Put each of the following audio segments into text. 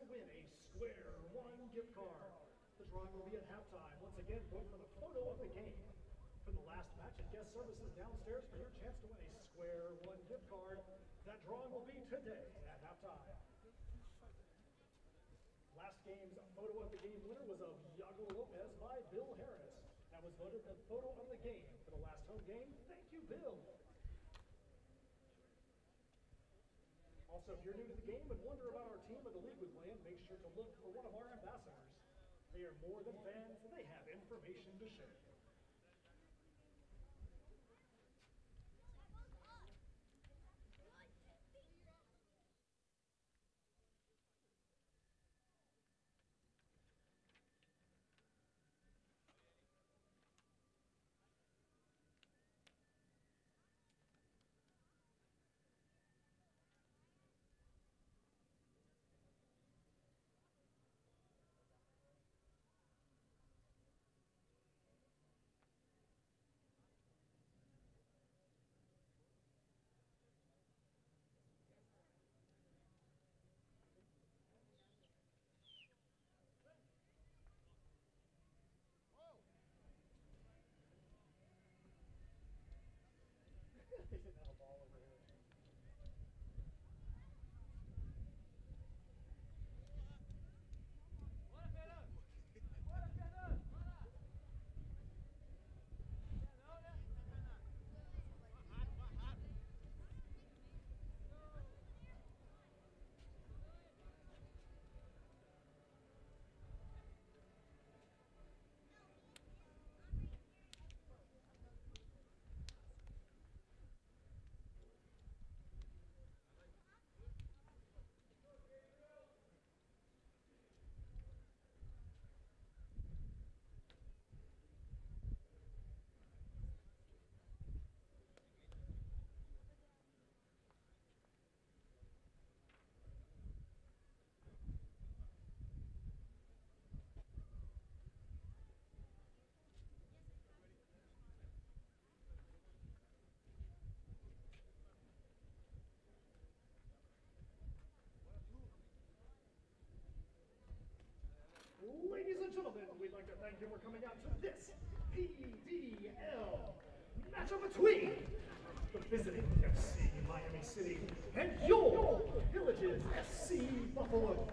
to win a Square One gift card. The drawing will be at halftime. Once again, vote for the photo of the game. For the last match at guest services downstairs for your chance to win a Square One gift card. That drawing will be today at halftime. Last game's photo of the game winner was of Yago Lopez by Bill Harris. That was voted the photo of the game for the last home game. Thank you, Bill. Also, if you're new to the game and wonder about our team or the league we play in, make sure to look for one of our ambassadors. They are more than fans, they have information to share. They didn't have a ball over here. Ladies and gentlemen, we'd like to thank you for coming out to this PDL matchup between the visiting FC Miami City and your Villages FC Buffalo.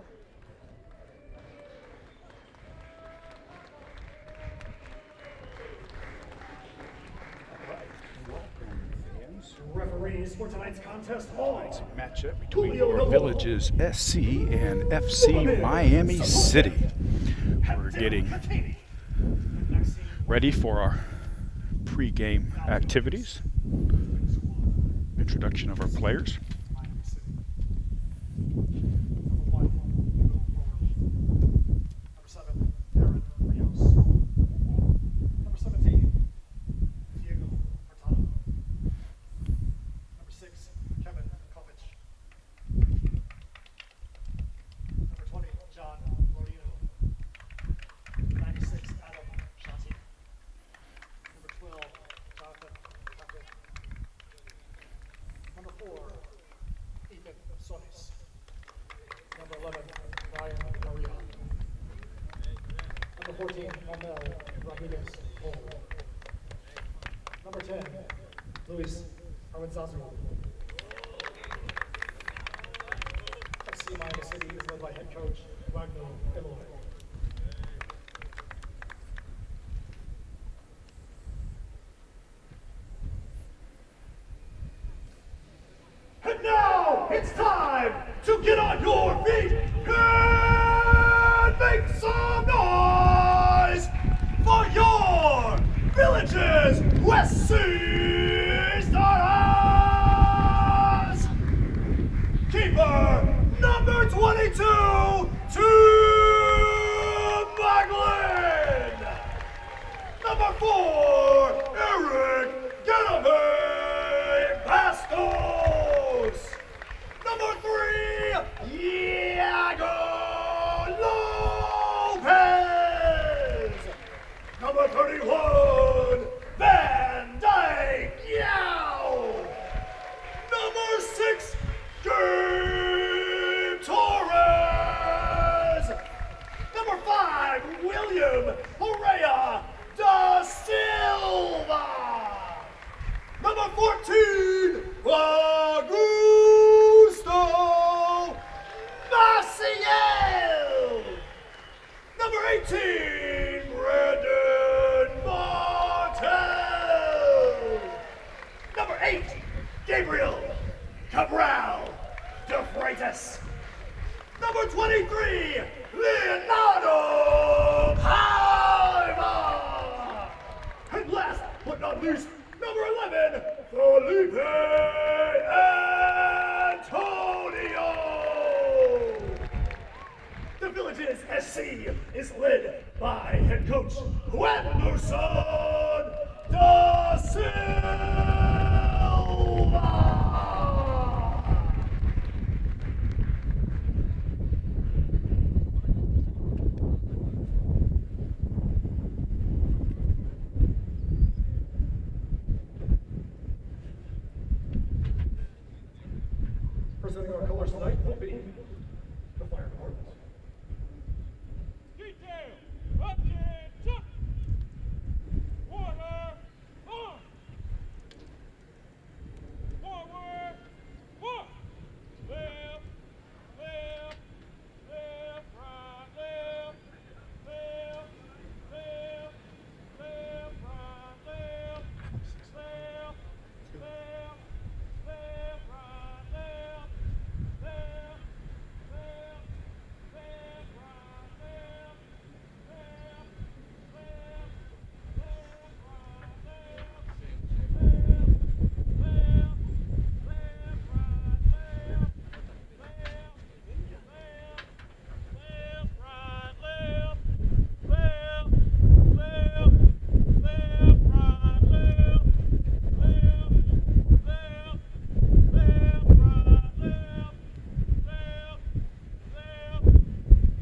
Referees for tonight's contest are matchup between your Villages SC and FC Miami City. We're getting ready for our pre-game activities. Introduction of our players. Number 11, Ryan Maria. Number 14, Manuel Rodriguez Cole. Number 10, Luis Arwenzazu. FC Miami City is led by head coach Wagner Eloy. And now it's time to get on your feet and make some noise for your Villages SC Stars! Keeper number 22, Maglin! Number 4, Eric Ganame Bastos! Number 3, Iago Lopez! Number 31, Van Dyke Yao! Number 6, Gabe Torres! not least, number 11, Felipe Antonio. The Villages SC is led by head coach Juan da Silva. Presenting our colors tonight will be the Fire Department. Detail, attention, order, on, forward, one, left, left, left, right, left, left, left, left, right, left, left, left, left, right, left, left, left, left, right, left, left, left, left, right, left, left, left, left, right, left, left, right, left, left, left, left, right, left, left, left, left, right, left, left,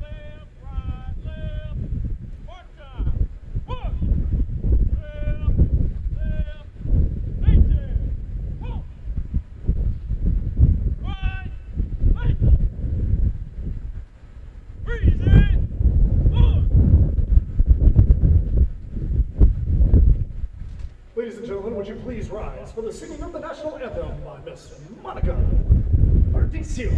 left, right, left. One time. Push. Left, left. Detail. Pull. Right. Left. Freeze it. On. Ladies and gentlemen, would you please rise for the singing of the national anthem by Miss Monica Articio.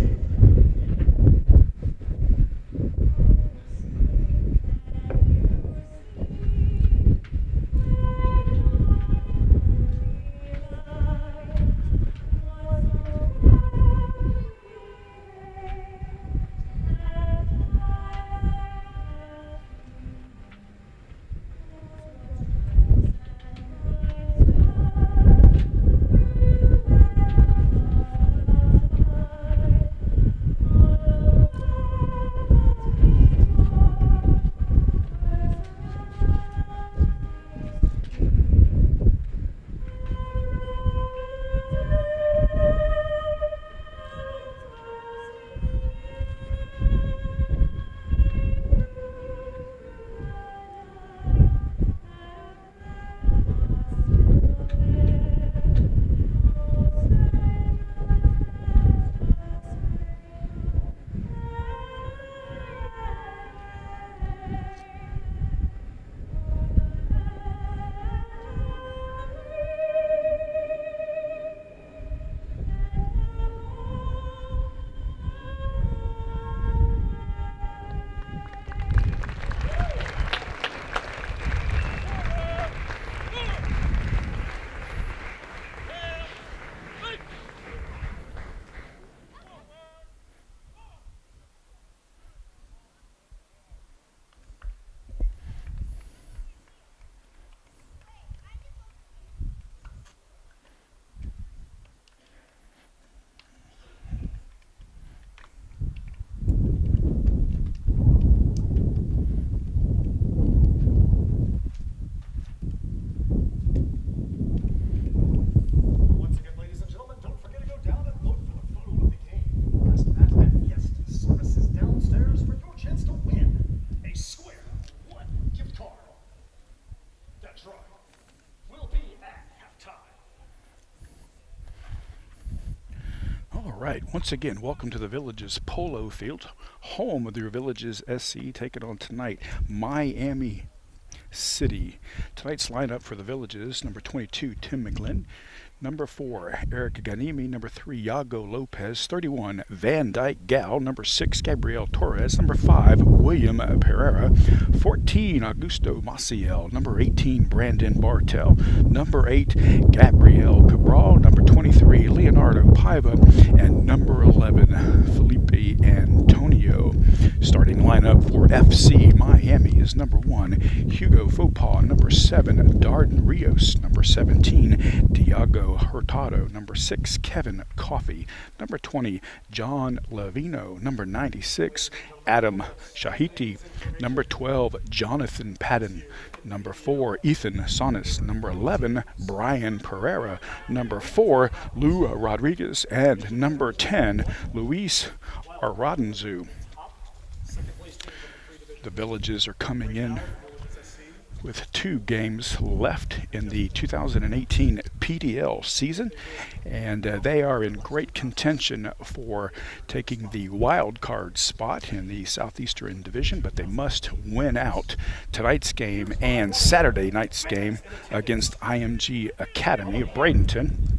right, once again, welcome to the Villages Polo Field, home of your Villages SC, taking on tonight Miami City. Tonight's lineup for the Villages: number 22, Tim McGlynn; number 4, Eric Ganimi; number 3, Yago Lopez; 31, Van Dyke Gal; number 6, Gabriel Torres; number 5, William Pereira; 14, Augusto Maciel; number 18, Brandon Bartel; number 8, Gabriel Cabral; number 23, Leonardo Paiva; and number 11, Felipe Antonio. Starting lineup for FC Miami is number 1, Hugo Faupas; number 7, Darden Rios; number Number 17, Diego Hurtado. Number 6, Kevin Coffey. Number 20, John Lavino. Number 96, Adam Shahiti. Number 12, Jonathan Padden. Number 4, Ethan Sonis. Number 11, Brian Pereira. Number 4, Lou Rodriguez. And number 10, Luis Aradanzu. The Villages are coming in with 2 games left in the 2018 PDL season, and they are in great contention for taking the wild card spot in the Southeastern Division, but they must win out tonight's game and Saturday night's game against IMG Academy of Bradenton.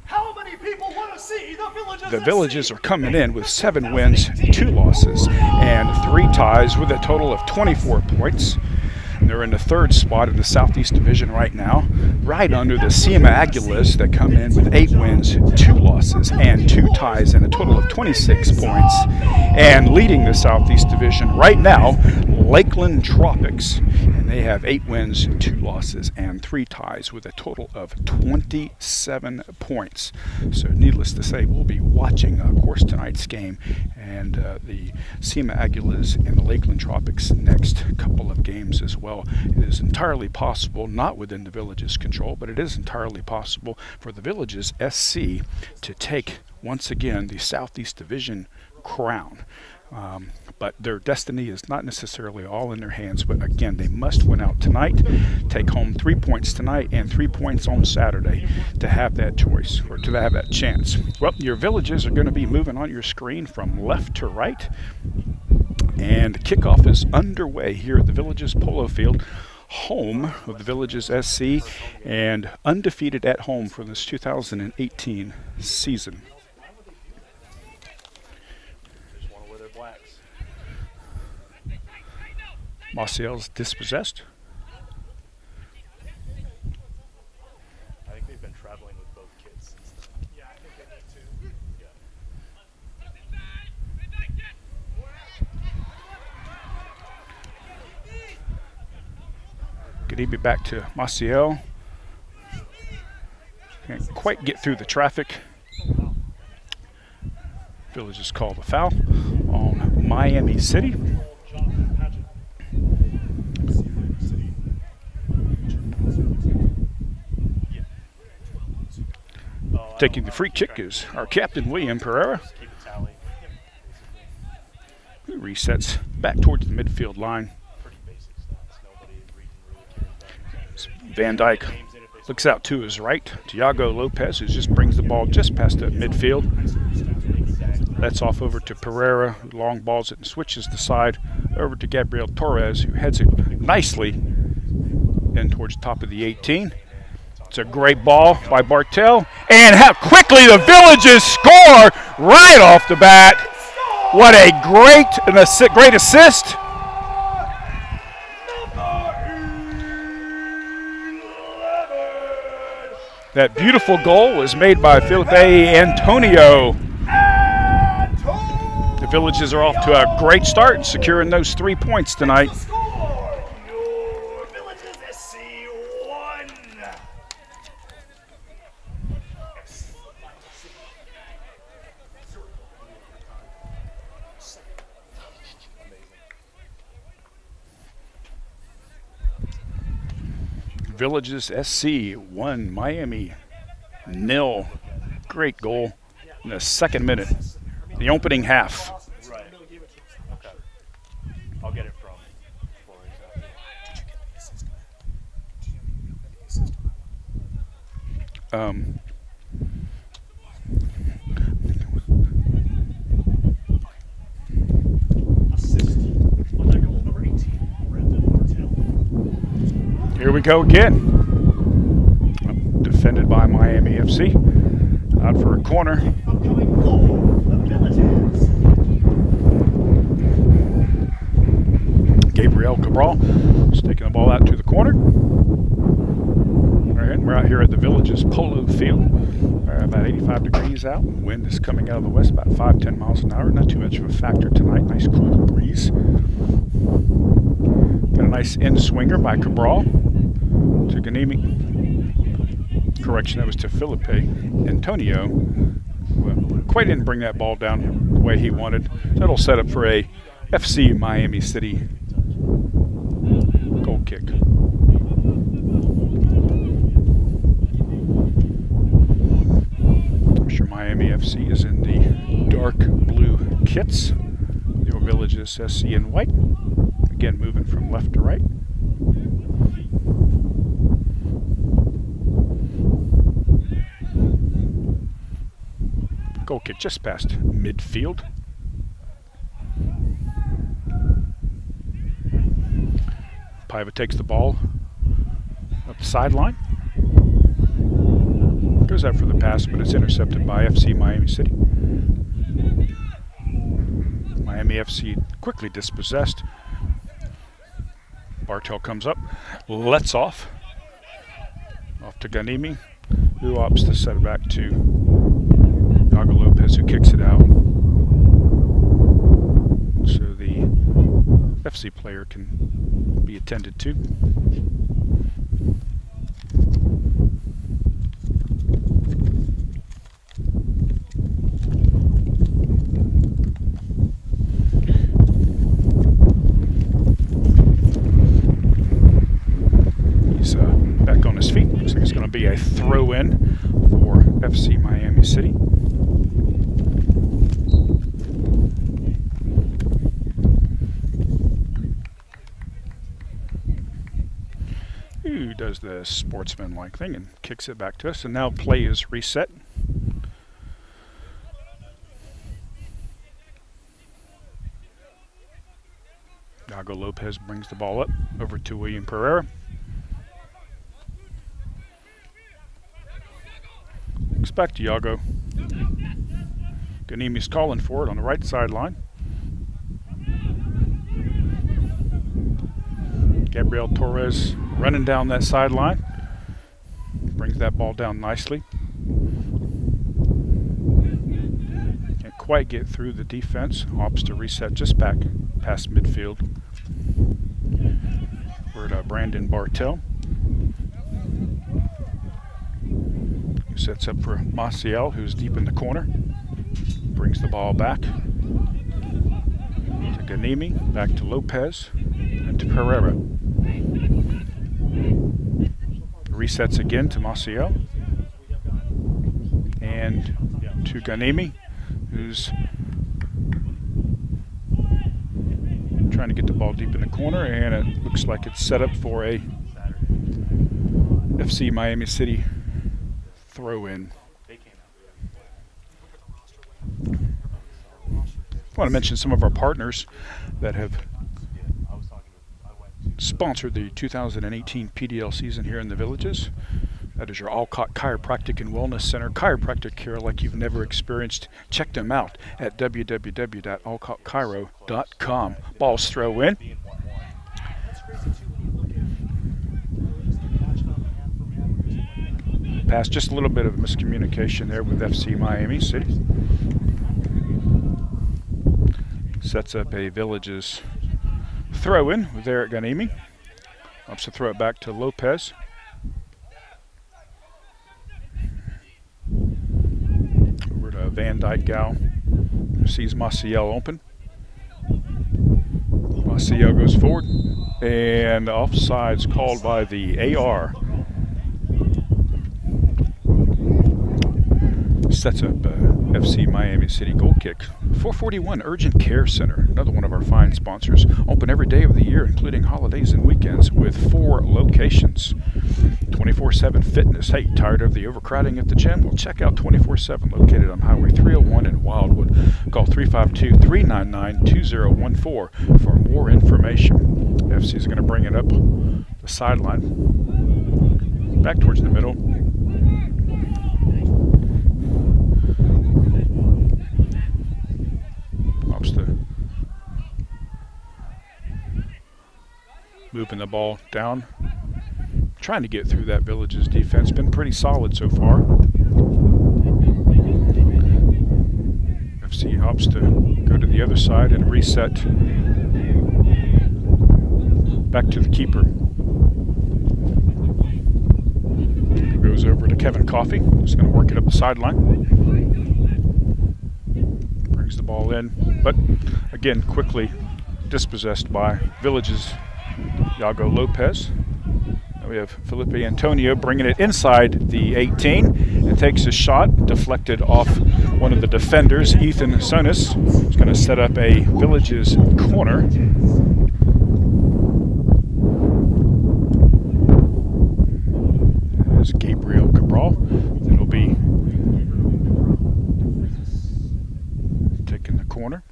How many people want to see the Villages? The Villages are coming in with 7 wins, 2 losses, and 3 ties with a total of 24 points. They're in the 3rd spot in the Southeast Division right now, right under the SEMA Aguilas that come in with 8 wins, 2 losses, and 2 ties, and a total of 26 points. And leading the Southeast Division right now, Lakeland Tropics, and they have 8 wins, 2 losses, and 3 ties with a total of 27 points. So needless to say, we'll be watching, of course, tonight's game and the SEMA Aguilas and the Lakeland Tropics next couple of games as well. It is entirely possible, not within the Villages' control, but it is entirely possible for the Villages SC to take, once again, the Southeast Division crown. But their destiny is not necessarily all in their hands. But again, they must win out tonight, take home 3 points tonight and 3 points on Saturday to have that choice, or to have that chance. Well, your Villages are going to be moving on your screen from left to right, and kickoff is underway here at the Villages Polo Field, home of the Villages SC, and undefeated at home for this 2018 season. Maciel's dispossessed. I think they've been traveling with both kids since then. Yeah, I think they need to. Good evening back to Maciel. Can't quite get through the traffic. Villages call the foul on Miami City. Taking the free kick is our captain, William Pereira, who resets back towards the midfield line. Van Dyke looks out to his right. Tiago Lopez, who just brings the ball just past the midfield. That's off over to Pereira, who long balls it and switches the side over to Gabriel Torres, who heads it nicely in towards the top of the 18. It's a great ball by Bartel, and how quickly the Villages score right off the bat. What a great assist. That beautiful goal was made by Felipe Antonio. The Villages are off to a great start, securing those 3 points tonight. Villages SC 1, Miami 0. Great goal in the 2nd minute, the opening half. Right. Okay. I'll get it from Here we go again. Defended by Miami FC. Out for a corner. Gabriel Cabral is taking the ball out to the corner. All right, we're out here at the Villages Polo Field. About 85 degrees out. Wind is coming out of the west, about 5-10 miles an hour. Not too much of a factor tonight. Nice cool breeze. Got a nice in swinger by Cabral. to Ganimi. Correction, that was to Felipe. Antonio quite didn't bring that ball down the way he wanted. That'll set up for a FC Miami City goal kick. I'm sure Miami FC is in the dark blue kits. The Villages SC in white. Again, moving from left to right. Goal kick just past midfield. Paiva takes the ball up the sideline. Goes out for the pass, but it's intercepted by FC Miami City. Miami FC quickly dispossessed. Bartel comes up, lets off to Ganimi, who opts to set it back to Iago Lopez, who kicks it out. So the FC player can be attended to. He's back on his feet. Looks like it's going to be a throw-in for FC Miami City. Who does the sportsman-like thing and kicks it back to us. And now play is reset. Iago Lopez brings the ball up over to William Pereira. Looks back to Iago. Ganimi's calling for it on the right sideline. Gabriel Torres running down that sideline. Brings that ball down nicely. Can't quite get through the defense. Opts to reset just back past midfield. We're at Brandon Bartel. Who sets up for Maciel, who's deep in the corner. Brings the ball back to Ganimi, back to Lopez, and to Pereira. Resets again to Maciel and to Ganimi, who's trying to get the ball deep in the corner, and it looks like it's set up for a FC Miami City throw-in. I want to mention some of our partners that have sponsored the 2018 PDL season here in the Villages. That is your Alcott Chiropractic and Wellness Center. Chiropractic care like you've never experienced. Check them out at www.alcottchiro.com. Balls throw in. Pass, just a little bit of miscommunication there with FC Miami City. Sets up a Villages throw-in with Eric Ganimi. Wants to throw it back to Lopez. Over to Van Dyke Gal, who sees Maciel open. Maciel goes forward, and offside's called by the AR. Sets up FC Miami City goal kick. 441 Urgent Care Center, another one of our fine sponsors. Open every day of the year, including holidays and weekends, with 4 locations. 24/7 fitness. Hey, tired of the overcrowding at the gym? Well, check out 24/7, located on Highway 301 in Wildwood. Call 352-399-2014 for more information. FC is going to bring it up the sideline, back towards the middle. Moving the ball down, trying to get through that Villages defense. Been pretty solid so far. FC opts to go to the other side and reset back to the keeper. goes over to Kevin Coffey. He's going to work it up the sideline. Brings the ball in, but again, quickly dispossessed by Village's Iago Lopez. Now we have Felipe Antonio bringing it inside the 18. It takes a shot, deflected off one of the defenders, Ethan Sonis. He's going to set up a Village's corner. There's Gabriel Cabral. That'll be taking the corner.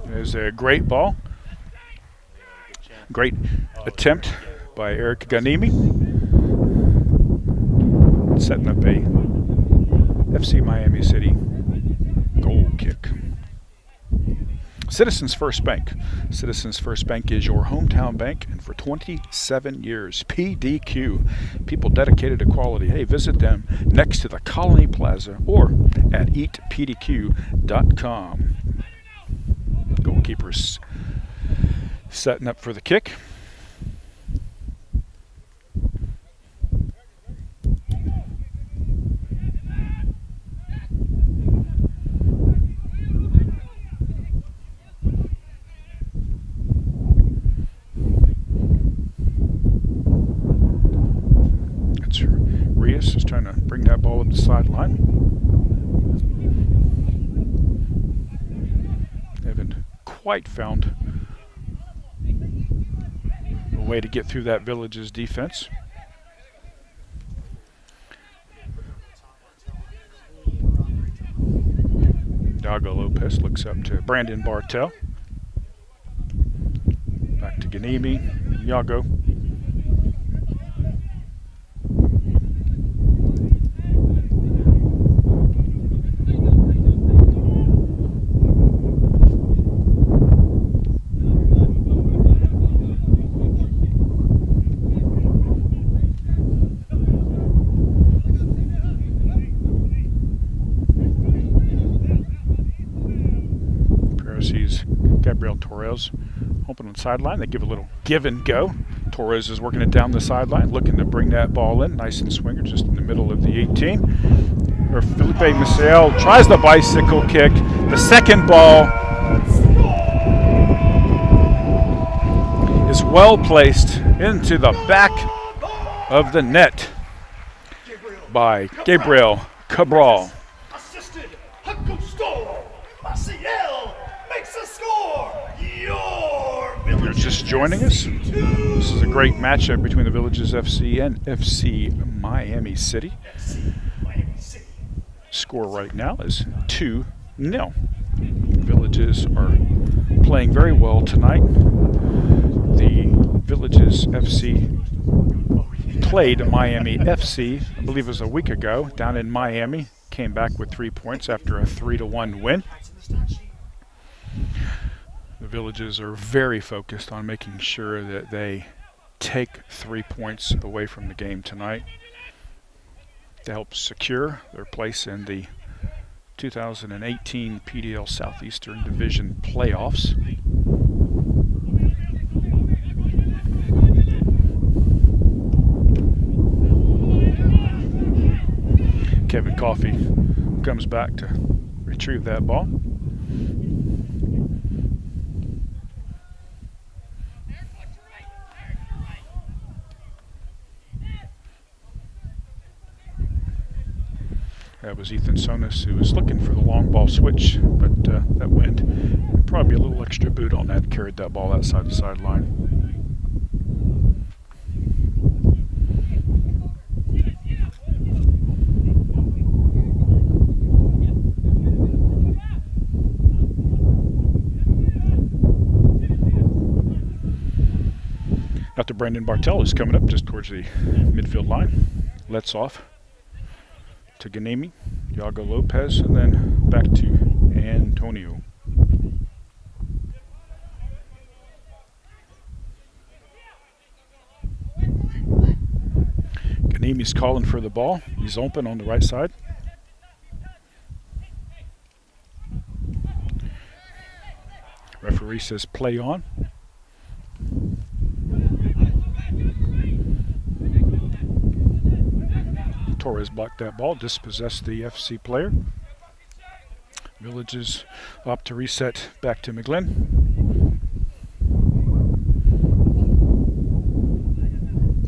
There's a great ball. Great attempt by Eric Ganimi. Setting up a FC Miami City goal kick. Citizens First Bank. Citizens First Bank is your hometown bank, and for 27 years, PDQ, people dedicated to quality. Hey, visit them next to the Colony Plaza or at eatpdq.com. Goalkeepers setting up for the kick. Is trying to bring that ball up the sideline. They haven't quite found a way to get through that Village's defense. Iago Lopez looks up to Brandon Bartel. Back to Ganimi, Iago. Gabriel Torres open on the sideline. They give a little give and go. Torres is working it down the sideline, looking to bring that ball in. Nice and swinger just in the middle of the 18. Or Felipe Misael tries the bicycle kick. The second ball is well placed into the back of the net by Gabriel Cabral. Assisted. Maciel makes a score. If you're just joining us, this is a great matchup between the Villages FC and FC Miami City. Score right now is 2-0. Villages are playing very well tonight. The Villages FC played Miami FC, I believe it was a week ago, down in Miami. Came back with 3 points after a 3-1 win. The Villages are very focused on making sure that they take 3 points away from the game tonight to help secure their place in the 2018 PDL Southeastern Division playoffs. Kevin Coffey comes back to retrieve that ball. That was Ethan Sonis, who was looking for the long ball switch, but that wind, probably a little extra boot on that, carried that ball outside the sideline. Dr. Brandon Bartel is coming up just towards the midfield line. Lets off to Ganemi, Iago Lopez, and then back to Antonio. Ganemi's calling for the ball. He's open on the right side. Referee says play on. Torres blocked that ball, dispossessed the FC player. Villages opt to reset back to McGlynn.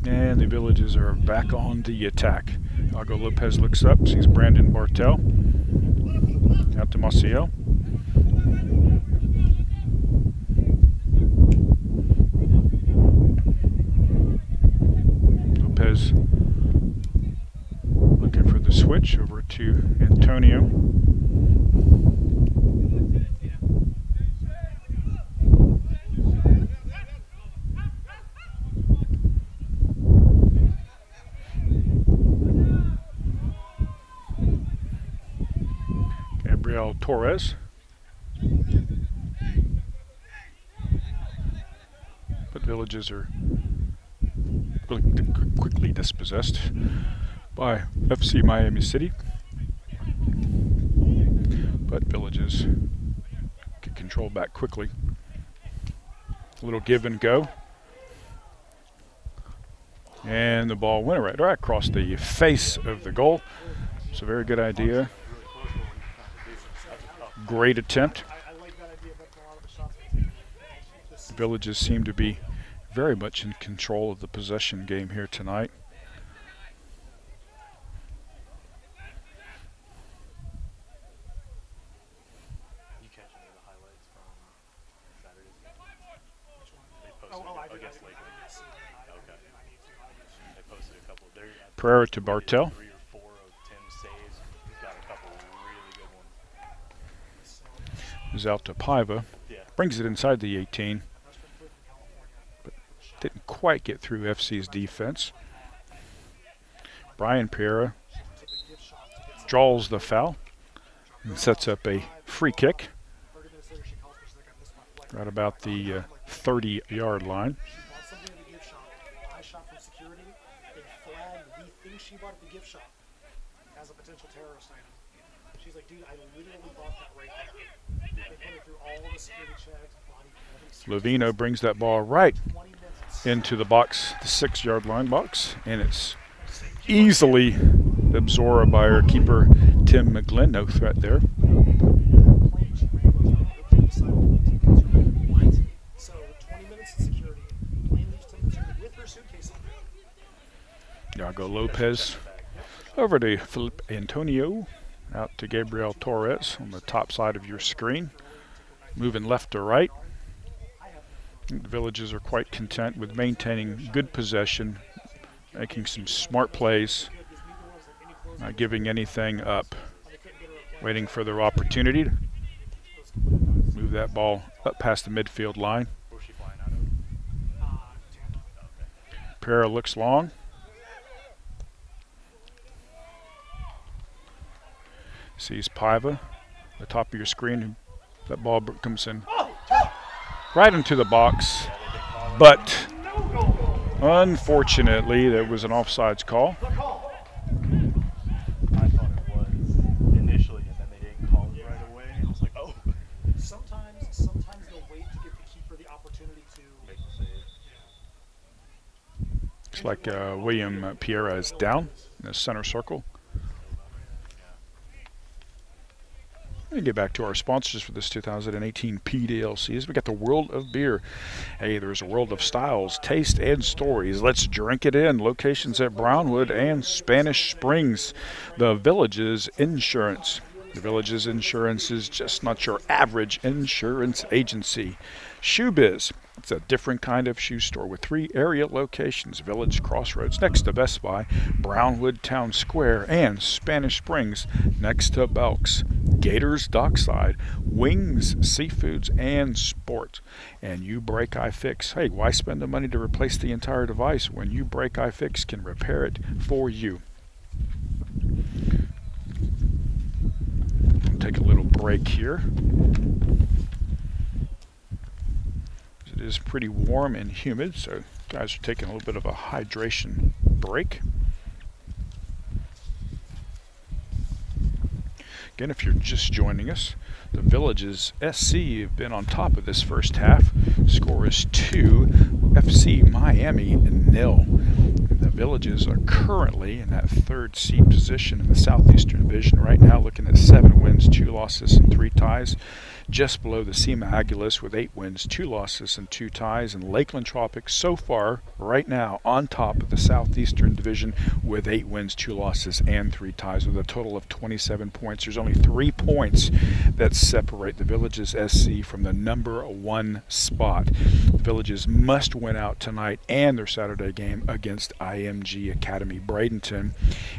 And the Villages are back on the attack. Iago Lopez looks up, sees Brandon Bartel. Out to Maciel. Lopez looking for the switch over to Antonio. Gabriel Torres. But Villages are quickly dispossessed by FC Miami City. But Villages get control back quickly. A little give and go. And the ball went right across the face of the goal. It's a very good idea. Great attempt. The Villages seem to be very much in control of the possession game here tonight. You catch any of the highlights from Saturday's game? They posted against Lakeland. Okay. They posted a couple. Pereira to Bartel. 3 or 4 of Tim's saves. He's got a couple really good ones. Is out to Paiva. Yeah. Brings it inside the 18. But didn't quite get through FC's defense. Brian Pereira draws the foul and sets up a free kick right about the 30-yard line. She bought at the gift shop as a potential terrorist item. She's like, dude, I literally bought that right there. They put it through all the security checks. Lovino brings that ball right into the box, the 6-yard line box, and it's easily absorbed by our keeper, Tim McGlynn. No threat there. So 20 minutes in security, plane leaves temperature with her suitcase on there. Iago Lopez over to Felipe Antonio, out to Gabriel Torres on the top side of your screen, moving left to right. The Villages are quite content with maintaining good possession, making some smart plays, not giving anything up, waiting for their opportunity to move that ball up past the midfield line. Pereira looks long. Sees Paiva, the top of your screen. That ball comes in right into the box, but unfortunately there was an offsides call. I thought it was initially, and then they didn't call it right away. I was like, oh. Sometimes they'll wait to give the keeper the opportunity to Make the save. Looks like William Pereira is down in the center circle. Let me get back to our sponsors for this 2018 PDL season. We got the World of Beer. Hey, there's a world of styles, taste, and stories. Let's drink it in. Locations at Brownwood and Spanish Springs. The Villages Insurance. The Villages Insurance is just not your average insurance agency. Shoebiz. It's a different kind of shoe store with 3 area locations. Village Crossroads next to Best Buy, Brownwood Town Square, and Spanish Springs next to Belk's. Gators Dockside, Wings Seafoods, and Sport. And You Break I Fix. Hey, why spend the money to replace the entire device when You Break I Fix can repair it for you? Take a little break here. It is pretty warm and humid, so guys are taking a little bit of a hydration break. Again, if you're just joining us, the Villages SC have been on top of this first half. Score is 2, FC Miami 0. The Villages are currently in that third seed position in the Southeastern Division right now, looking at 7 wins, 2 losses, and 3 ties. Just below the SEMA Aguilas with 8 wins, 2 losses, and 2 ties. And Lakeland Tropics so far, right now, on top of the Southeastern Division with 8 wins, 2 losses, and 3 ties with a total of 27 points. There's only 3 points that separate the Villages SC from the number 1 spot. The Villages must win out tonight and their Saturday game against IMG Academy Bradenton.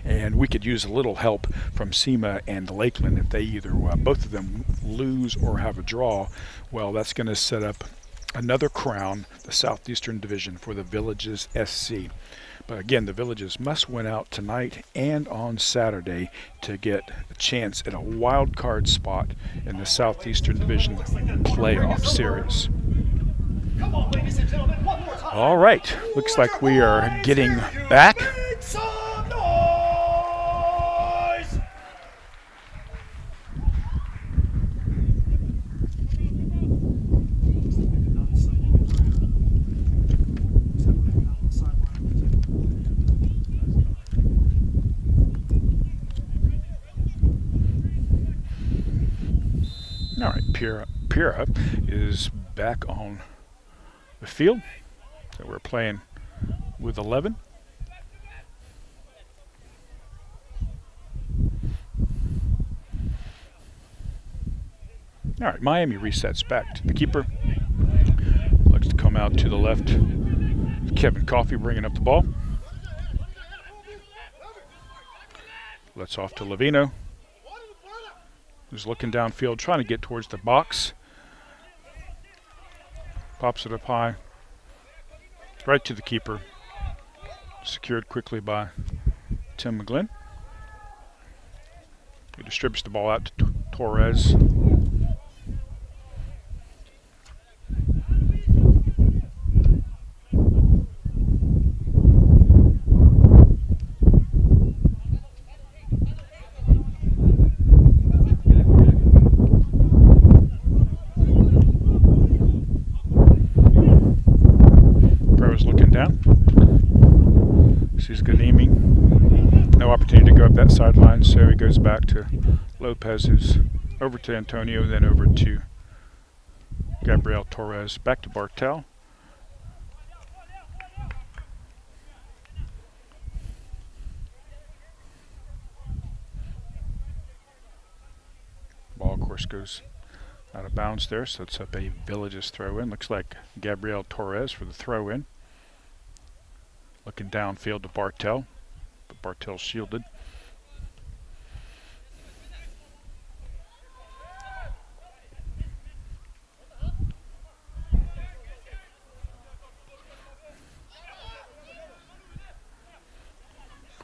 And we could use a little help from SEMA and Lakeland if they either, both of them lose or have a draw. Well, that's going to set up another crown, the Southeastern Division, for the Villages SC. But again, the Villages must win out tonight and on Saturday to get a chance at a wild card spot in the Southeastern Division playoff series. All right, looks like we are getting back. All right, Pira is back on the field. So we're playing with 11. All right, Miami resets back to the keeper. Looks to come out to the left. Kevin Coffey bringing up the ball. Let's off to Lavino, who's looking downfield, trying to get towards the box. Pops it up high, right to the keeper. Secured quickly by Tim McGlynn. He distributes the ball out to Torres. No opportunity to go up that sideline, so he goes back to Lopez, who's over to Antonio, then over to Gabriel Torres, back to Bartel. Ball, of course, goes out of bounds there, so it's up a Villages throw-in. Looks like Gabriel Torres for the throw-in. Looking downfield to Bartel, but Bartel's shielded.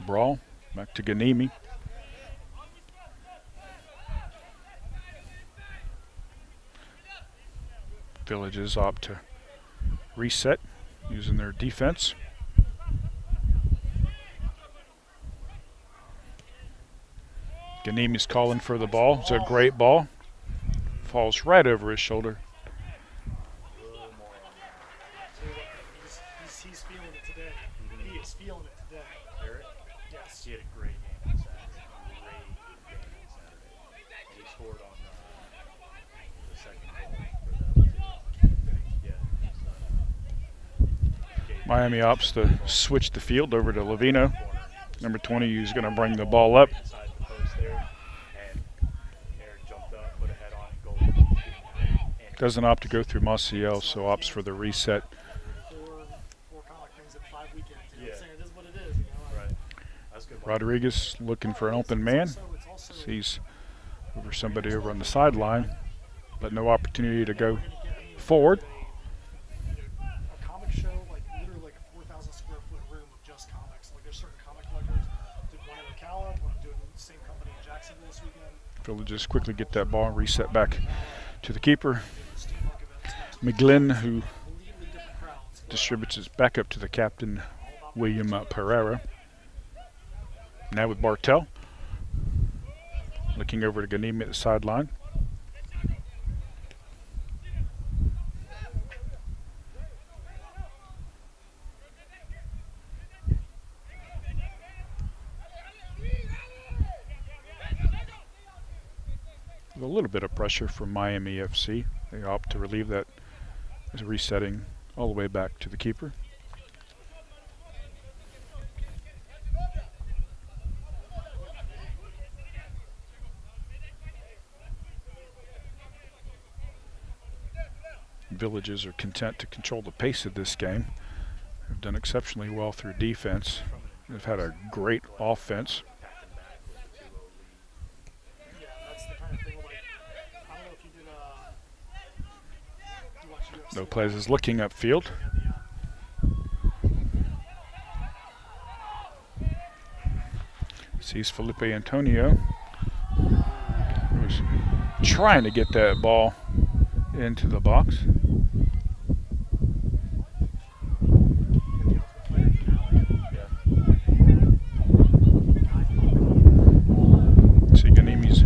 Brawl, back to Ganimi. Villages opt to reset using their defense. Ganimi's calling for the ball. It's a great ball. Falls right over his shoulder. He's feeling it today. He is feeling it today. Eric? Yes. He had a great game on Saturday. Great game on Saturday. And he scored on the second goal for them too. Yeah. Miami opts to switch the field over to Lavino. Number 20, who's going to bring the ball up. Doesn't opt to go through Maciel, so opts for the reset. Four comic things at 5 weekends. You know what I'm saying? It is what it is. You know? Right. That's good. Rodriguez looking for an open man. Sees over somebody over on the sideline, but no opportunity to go forward. A comic show, like literally like a 4,000 square foot room of just comics. Like there's certain comic collectors. Did one in Ocala, one doing the same company in Jacksonville this weekend. Villages quickly get that ball and reset back to the keeper. McGlynn, who distributes it back up to the captain, William Pereira. Now with Bartel. Looking over to Ganimi at the sideline. With a little bit of pressure from Miami FC. They opt to relieve that as resetting all the way back to the keeper. Villages are content to control the pace of this game. They've done exceptionally well through defense. They've had a great offense. Yeah, that's the kind of thing, like, I don't know if you did, watch UFC. Lopez is looking upfield. Sees Felipe Antonio, who's trying to get that ball into the box. See Ganimi's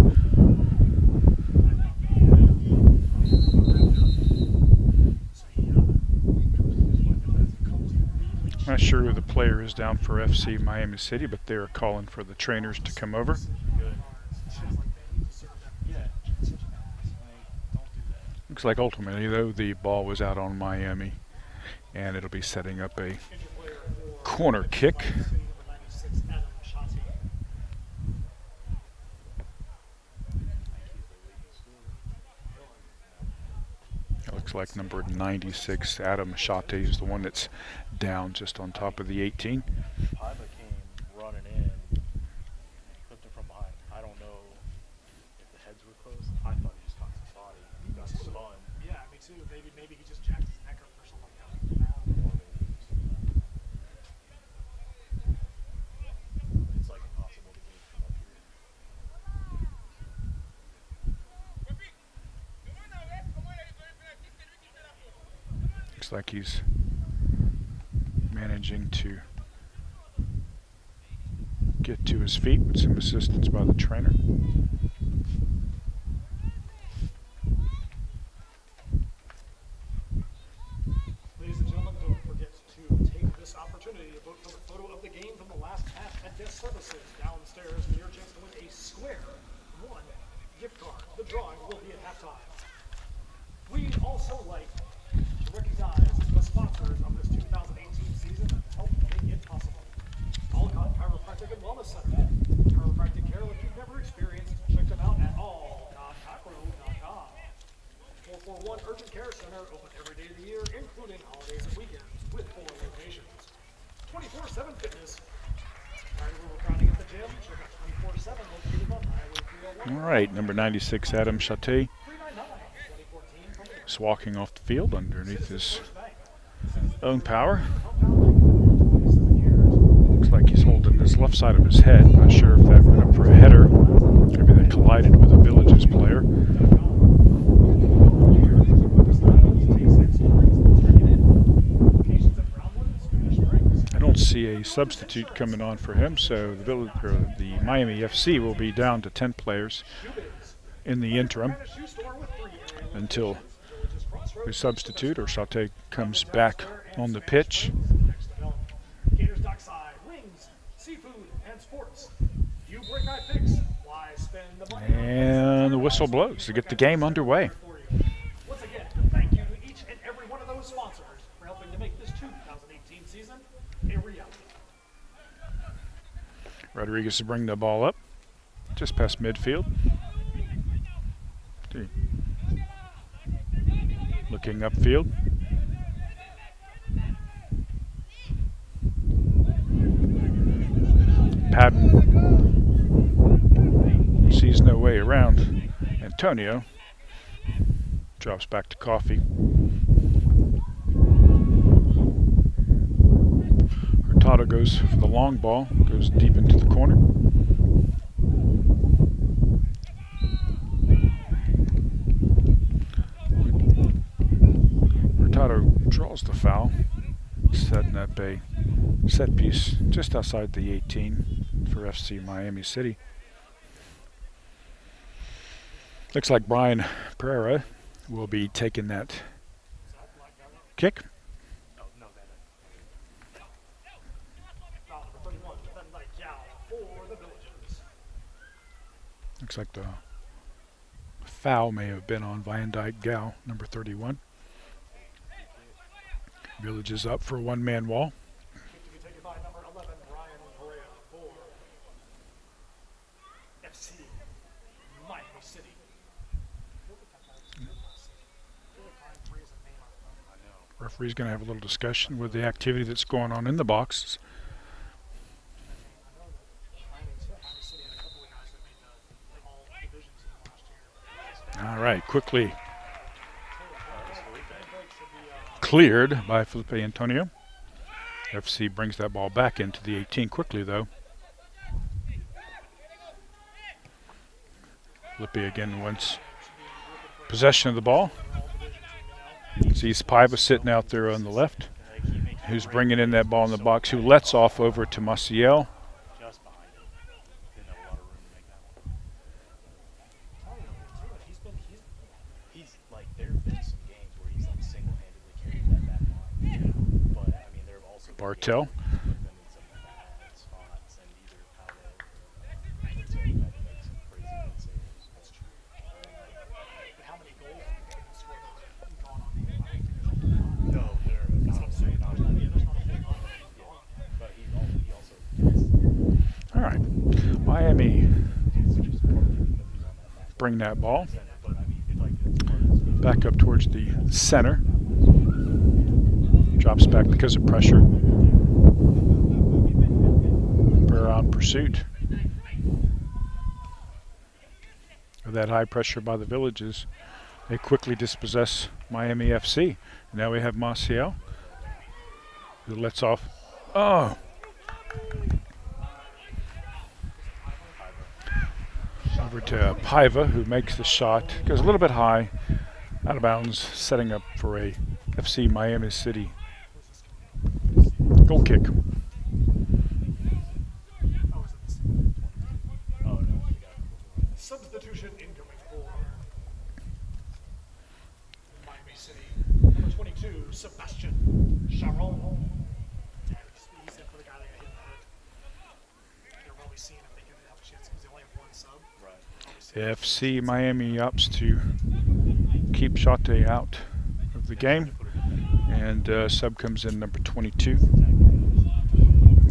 not sure who the player is down for FC Miami City, but they are calling for the trainers to come over. Looks like ultimately, though, the ball was out on Miami, and it'll be setting up a corner kick. It looks like number 96, Adam Machate, is the one that's down just on top of the 18. Paiva came running in, clipped him from behind. I don't know if the heads were close. I thought he just caught his body. He got spun. Yeah, me too. Maybe he just jacked his neck up or something like that. It's like impossible to gauge from up here. Looks like he's managing to get to his feet with some assistance by the trainer. Ladies and gentlemen, don't forget to take this opportunity to vote for the photo of the game from the last match at Desk Services downstairs for your chance to win a Square One gift card. The drawing will be at halftime. We'd also like to recognize the sponsors of this 2018 season that helped make it possible. Alcott Chiropractic and Wellness Center. Chiropractic care like you've never experienced. Check them out at all.acro.com. 441 Urgent Care Center, open every day of the year, including holidays and weekends, with 4 locations. 24/7 Fitness. Tired of overcrowding at the gym? Check out 24/7 located on Highway 301. All right, number 96, Adam Chate, 399-2014 from is walking off the field underneath his own power. Looks like he's holding his left side of his head. Not sure if that went up for a header. Maybe that collided with a Villages player. I don't see a substitute coming on for him, so the Miami FC will be down to 10 players in the interim until the substitute or Chate comes back on the pitch. Gators Dockside, wings, seafood, and sports. You break, I fix. Why spend the money? And the whistle blows to get the game underway. Once again, thank you to each and every one of those sponsors for helping to make this 2018 season a reality. Rodriguez to bring the ball up just past midfield. Looking upfield. Patton sees no way around. Antonio drops back to Coffee. Hurtado goes for the long ball, goes deep into the corner. Hurtado draws the foul, setting up a set piece just outside the 18 for FC Miami City. Looks like Brian Pereira will be taking that kick. Oh, no, that. Foul number 31, Van Dyke Gal for the Villages. Looks like the foul may have been on Van Dyke Gal, number 31. Villages up for a one-man wall. Kick to be taken by number 11, Ryan Pereira for FC Miami City. Referee's going to have a little discussion with the activity that's going on in the boxes. All right, quickly cleared by Felipe Antonio. FC brings that ball back into the 18 quickly, though. Felipe again wants possession of the ball. Sees Paiva sitting out there on the left, who's bringing in that ball in the box, who lets off over to Maciel. Just behind him. Didn't have a lot of room to make that one. He's like, there have been some games where he's like single-handedly carried that back line. But I mean, there have also been Bartel. games where he's put them in some bad spots, and either Paolo or Bartel had to make some crazy good saves. That's true. But how many goals do you think he scored gone on? No, there are not. There's not a whole lot But he also gets. All right, Miami Which is part of the reason that he's on that back. bring that ball But I mean, it's like it's part of his back up towards the center. Drops back because of pressure. We're on pursuit of that high pressure by the Villages. They quickly dispossess Miami FC. Now we have Maciel, who lets off. Oh! Over to Paiva, who makes the shot. Goes a little bit high, out of bounds, setting up for a FC Miami City goal kick. Substitution incoming for Miami City. Number 22, Sebastian Charon. He's in for the guy that got hit in the head. They're probably seeing if they can have a chance because they only have one sub. Right. FC Miami opts to keep Shate out of the game. And sub comes in number 22,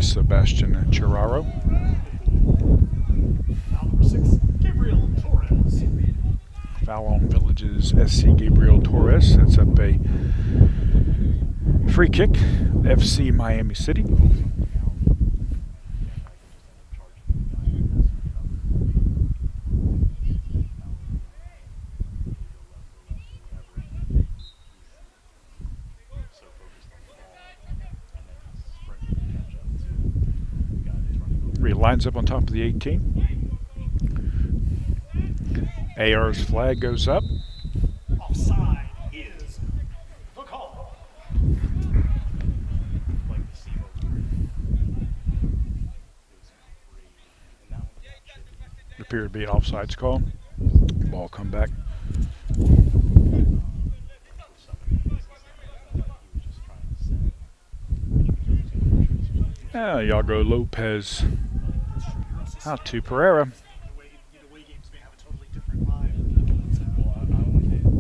Sebastian Chiraro. Foul number 6, Gabriel Torres. Foul on Villages SC Gabriel Torres. Sets up a free kick, FC Miami City. Lines up on top of the 18. AR's flag goes up. Offside is the call. It appeared to be an offsides call. Ball come back. Iago Lopez out to Pereira.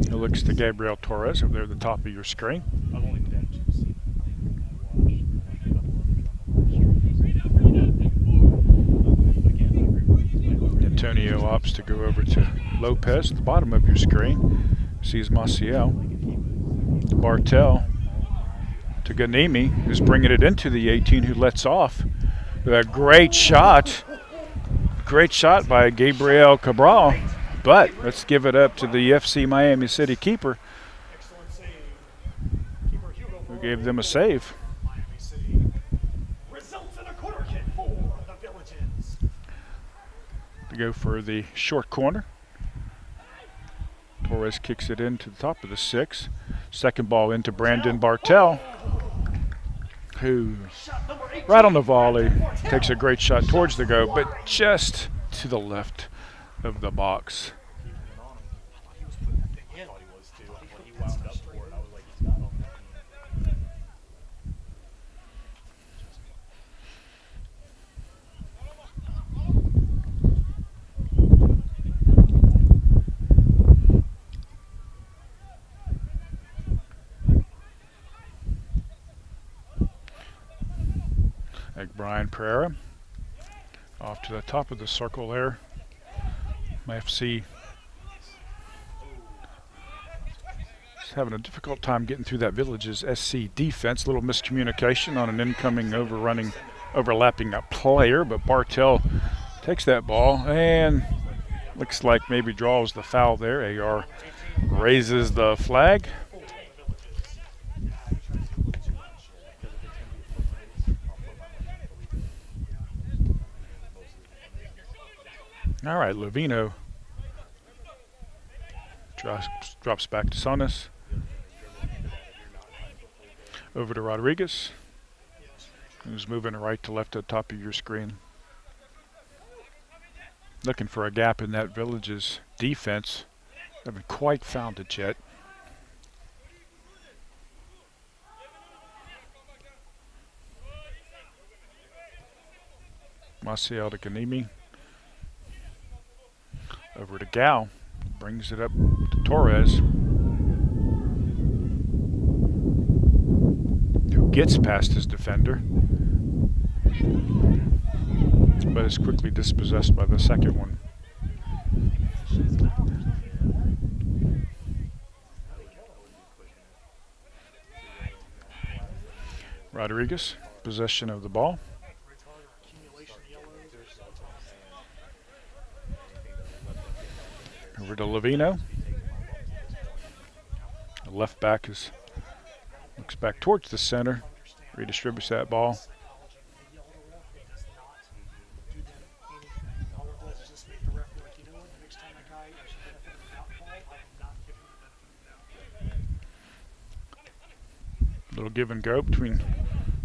It looks to Gabriel Torres over there at the top of your screen. Antonio opts to go over to Lopez at the bottom of your screen. Sees Maciel. Bartel to Ganimi, who's bringing it into the 18, who lets off with a great shot. Great shot by Gabriel Cabral, but let's give it up to the FC Miami City keeper, who gave them a save. Miami City results in a corner kick for the Villages. To go for the short corner. Torres kicks it into the top of the 6. Second ball into Brandon Bartel, who, right on the volley, takes a great shot towards the goal, but just to the left of the box. Like Brian Pereira. Off to the top of the circle there. FC is having a difficult time getting through that Villages SC defense. Little miscommunication on an incoming overlapping player, but Bartel takes that ball and looks like maybe draws the foul there. AR raises the flag. All right, Lovino drops back to Sonis. Over to Rodriguez, who's moving right to left at the top of your screen. Looking for a gap in that Villages defense. Haven't quite found it yet. Maciel to Ganimi. Over to Gal. Brings it up to Torres, who gets past his defender, but is quickly dispossessed by the second one. Rodriguez, possession of the ball. Over to Lovino. The left back looks back towards the center, redistributes that ball. Little give and go between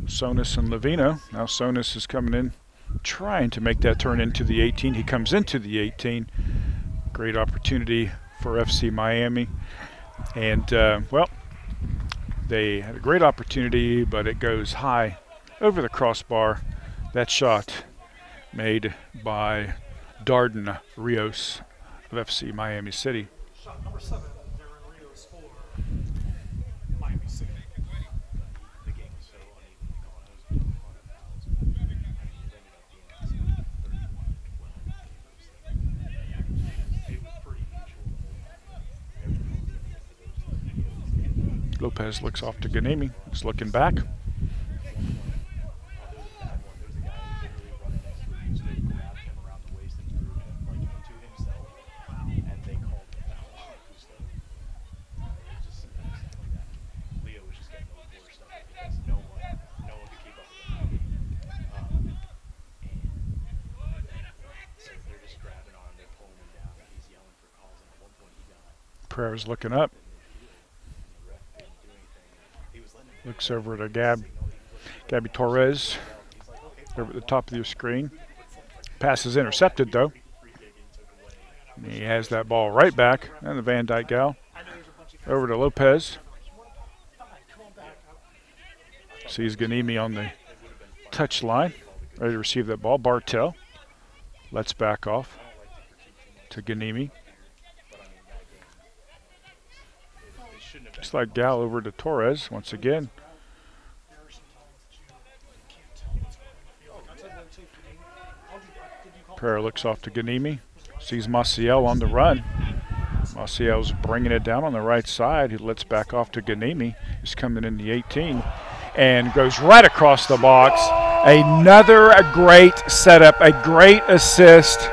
Sonis and Lovino. Now Sonis is coming in, trying to make that turn into the 18. He comes into the 18. Great opportunity for FC Miami. And, well, they had a great opportunity, but it goes high over the crossbar. That shot made by Darden Rios of FC Miami City. Shot number 7, Darren Rios for Miami City. The game was so unevenly going. I was a lot of fouls. It ended up being 31-12. It was pretty mutual. Lopez looks off to Ganimi. He's looking back. Pereira's looking up. Looks over to Gabby Torres over at the top of your screen. Pass is intercepted though. And he has that ball right back. And the Van Dyke gal. Over to Lopez. Sees Ganimi on the touch line. Ready to receive that ball. Bartel lets back off to Ganimi. Just like Gal over to Torres once again. Pereira looks off to Ganimi. Sees Maciel on the run. Maciel's bringing it down on the right side. He lets back off to Ganimi. He's coming in the 18 and goes right across the box. Another great setup, a great assist.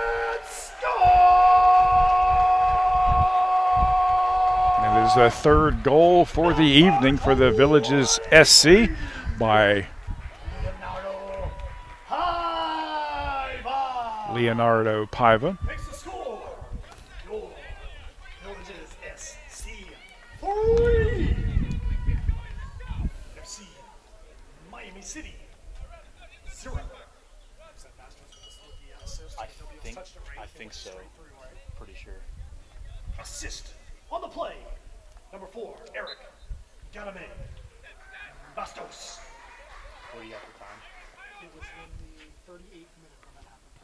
The third goal for the evening for the Villages SC by Leonardo Paiva. Makes the score. Your Villages SC 3. FC Miami City 0. I think so. Pretty sure. Assist on the play. Number 4, Eric Ganame Bastos. What do you have for time? It was in the 38th minute when that happened.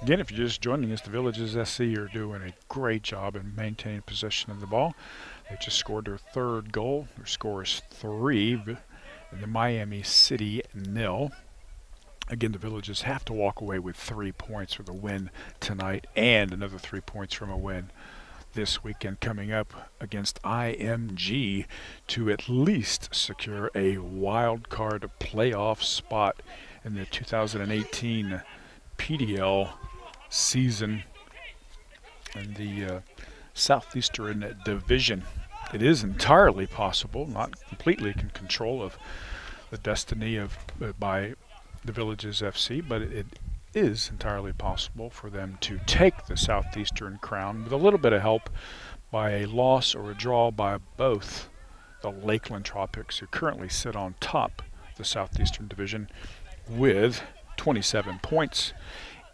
Again, if you're just joining us, the Villages SC are doing a great job in maintaining possession of the ball. They just scored their third goal. Their score is 3, and the Miami City 0. Again, the Villages have to walk away with 3 points for the win tonight and another 3 points from a win this weekend coming up against IMG to at least secure a wild card playoff spot in the 2018 PDL season in the Southeastern Division. It is entirely possible, not completely in control of the destiny of by the Villages FC, but it is entirely possible for them to take the Southeastern crown with a little bit of help by a loss or a draw by both the Lakeland Tropics, who currently sit on top of the Southeastern Division with 27 points,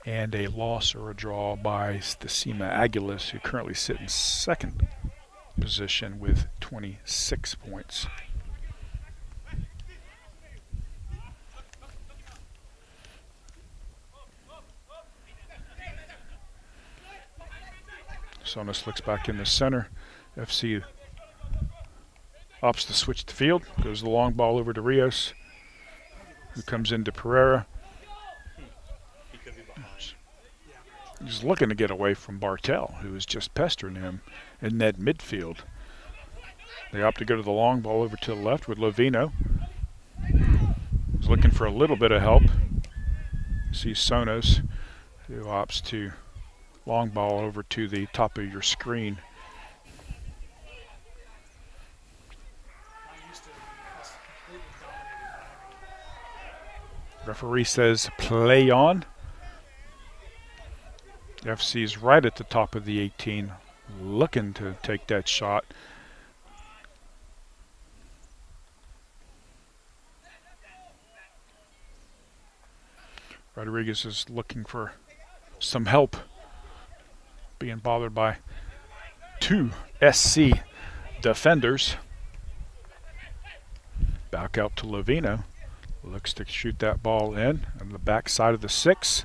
and a loss or a draw by the SEMA Aguilas, who currently sit in second position with 26 points. Sonos looks back in the center. FC opts to switch the field. Goes the long ball over to Rios, who comes into Pereira. He's looking to get away from Bartel, who is just pestering him in that midfield. They opt to go to the long ball over to the left with Lovino. He's looking for a little bit of help. See Sonos, who opts to long ball over to the top of your screen. Referee says play on. FC's right at the top of the 18, looking to take that shot. Rodriguez is looking for some help, being bothered by 2 SC defenders. Back out to Lovino. Looks to shoot that ball in on the back side of the 6.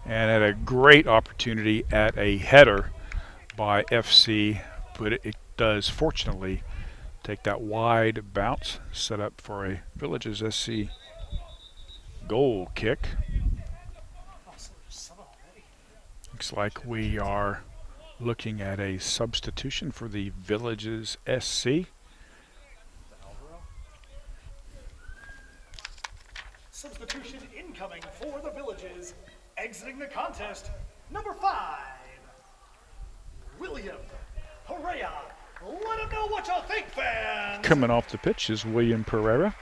And had a great opportunity at a header by FC, but it does fortunately take that wide bounce, set up for a Villages SC goal kick. Looks like we are looking at a substitution for the Villages SC. Substitution incoming for the Villages. Exiting the contest, number 5, William Pereira. Let him know what y'all think, fans. Coming off the pitch is William Pereira.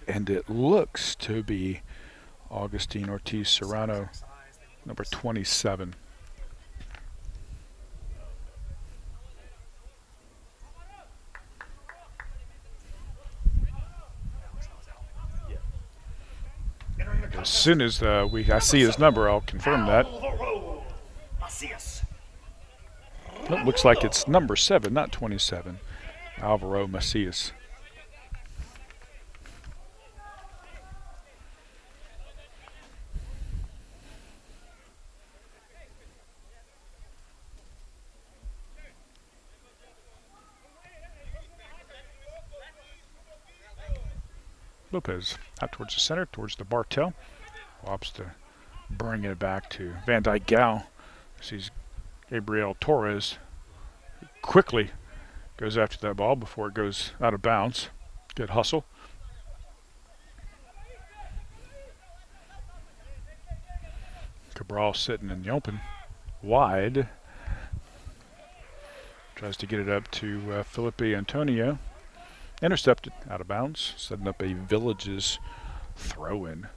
And it looks to be Augustine Ortiz Serrano, number 27. As soon as I see his number, I'll confirm that. It looks like it's number 7, not 27. Alvaro Macias. Lopez out towards the center, towards the Bartel. Opts to bring it back to Van Dyke Gal. Sees Gabriel Torres. Quickly goes after that ball before it goes out of bounds. Good hustle. Cabral sitting in the open, wide. Tries to get it up to Felipe Antonio. Intercepted, out of bounds, setting up a Villages throw-in.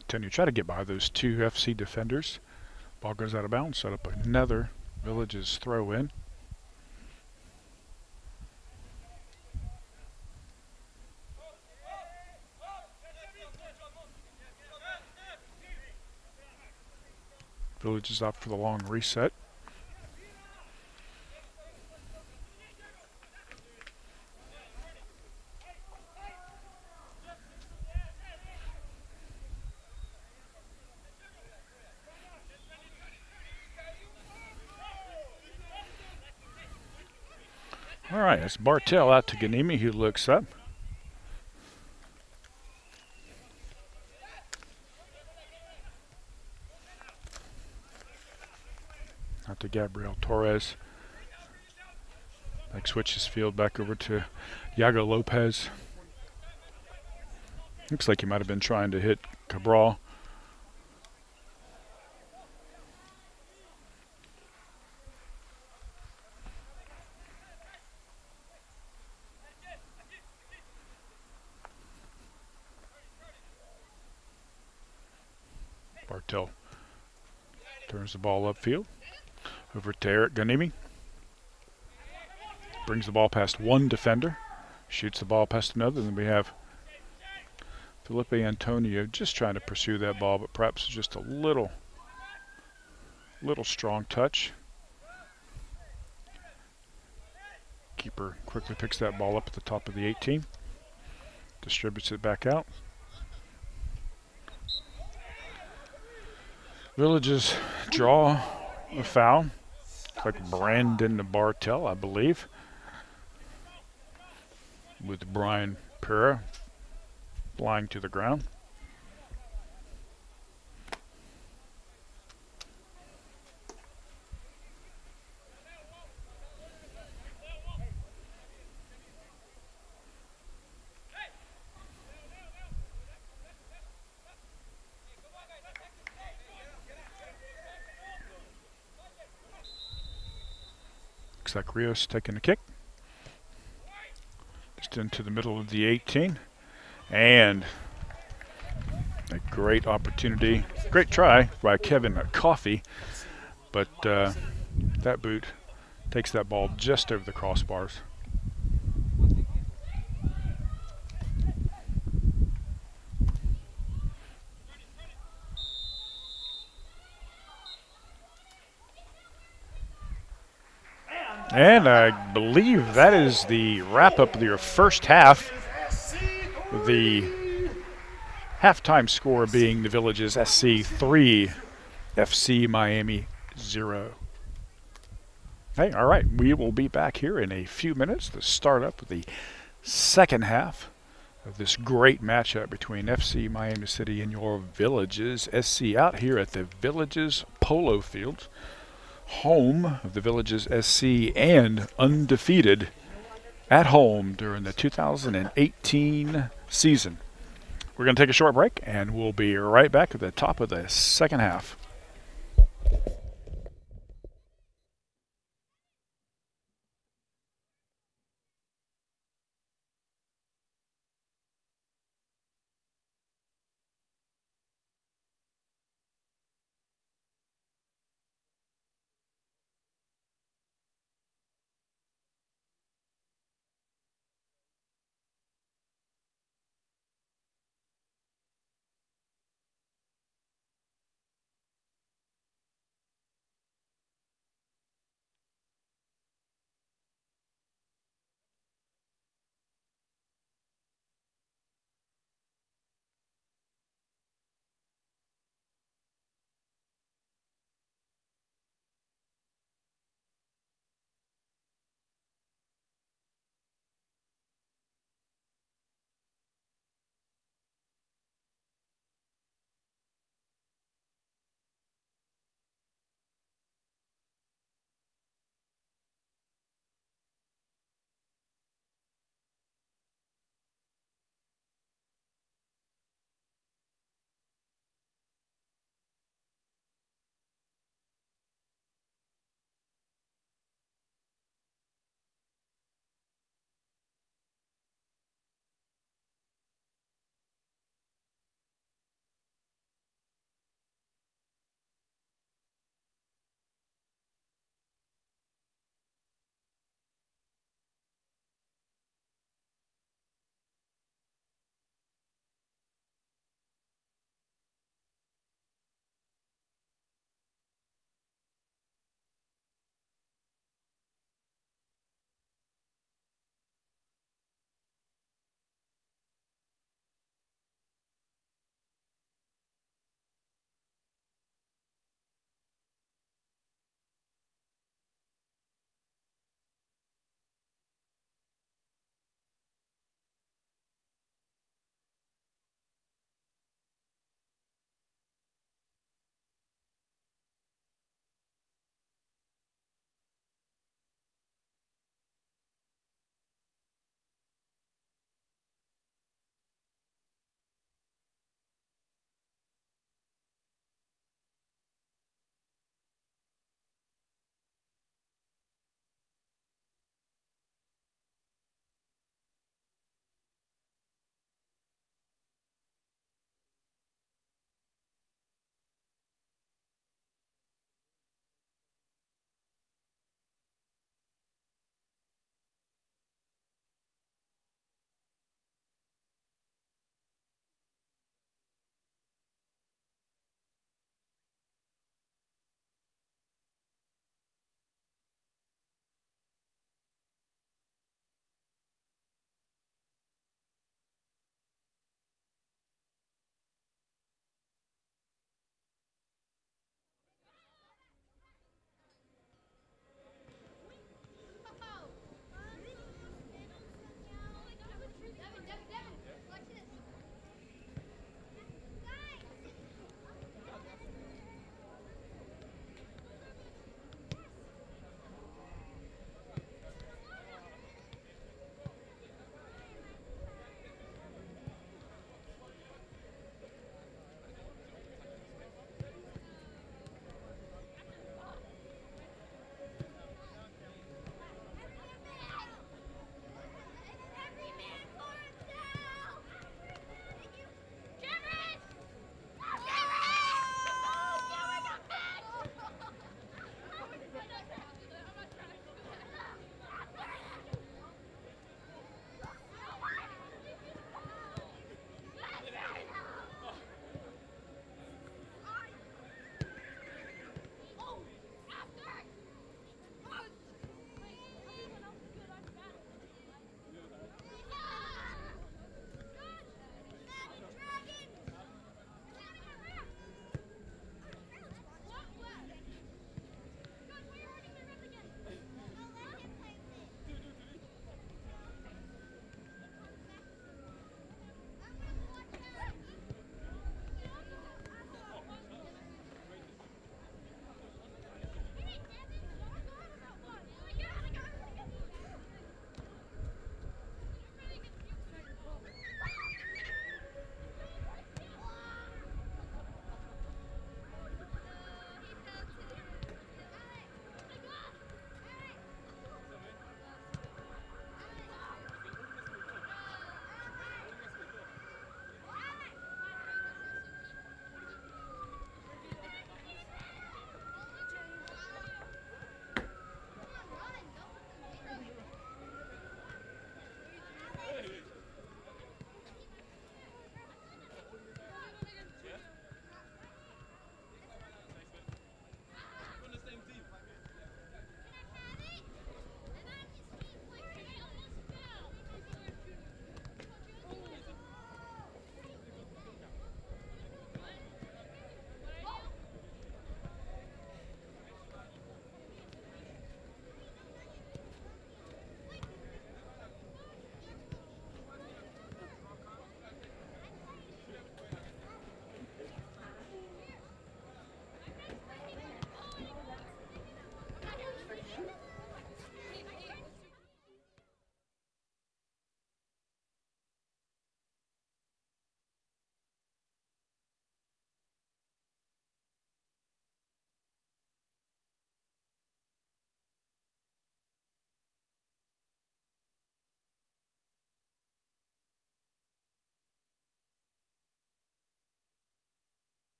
Antonio try to get by those 2 FC defenders. Ball goes out of bounds, set up another Villages throw in. Villages opt for the long reset. All right, it's Bartell out to Ganimi, who looks up. Out to Gabriel Torres. Like switches field back over to Yago Lopez. Looks like he might have been trying to hit Cabral. Bartell turns the ball upfield. Over to Eric Ganimi. Brings the ball past one defender. Shoots the ball past another. Then we have Felipe Antonio just trying to pursue that ball, but perhaps just a little strong touch. Keeper quickly picks that ball up at the top of the 18. Distributes it back out. Villages draw a foul. Like Brandon Bartell, I believe. With Brian Pera flying to the ground. Looks like Rios taking the kick. Just into the middle of the 18. And a great opportunity. Great try by Kevin Coffey. But that boot takes that ball just over the crossbars. And I believe that is the wrap-up of your first half. The halftime score being the Villages SC 3, FC Miami 0. Hey, all right, we will be back here in a few minutes to start up the second half of this great matchup between FC Miami City and your Villages SC out here at the Villages Polo Field, home of the Villages SC and undefeated at home during the 2018 season. We're going to take a short break, and we'll be right back at the top of the second half.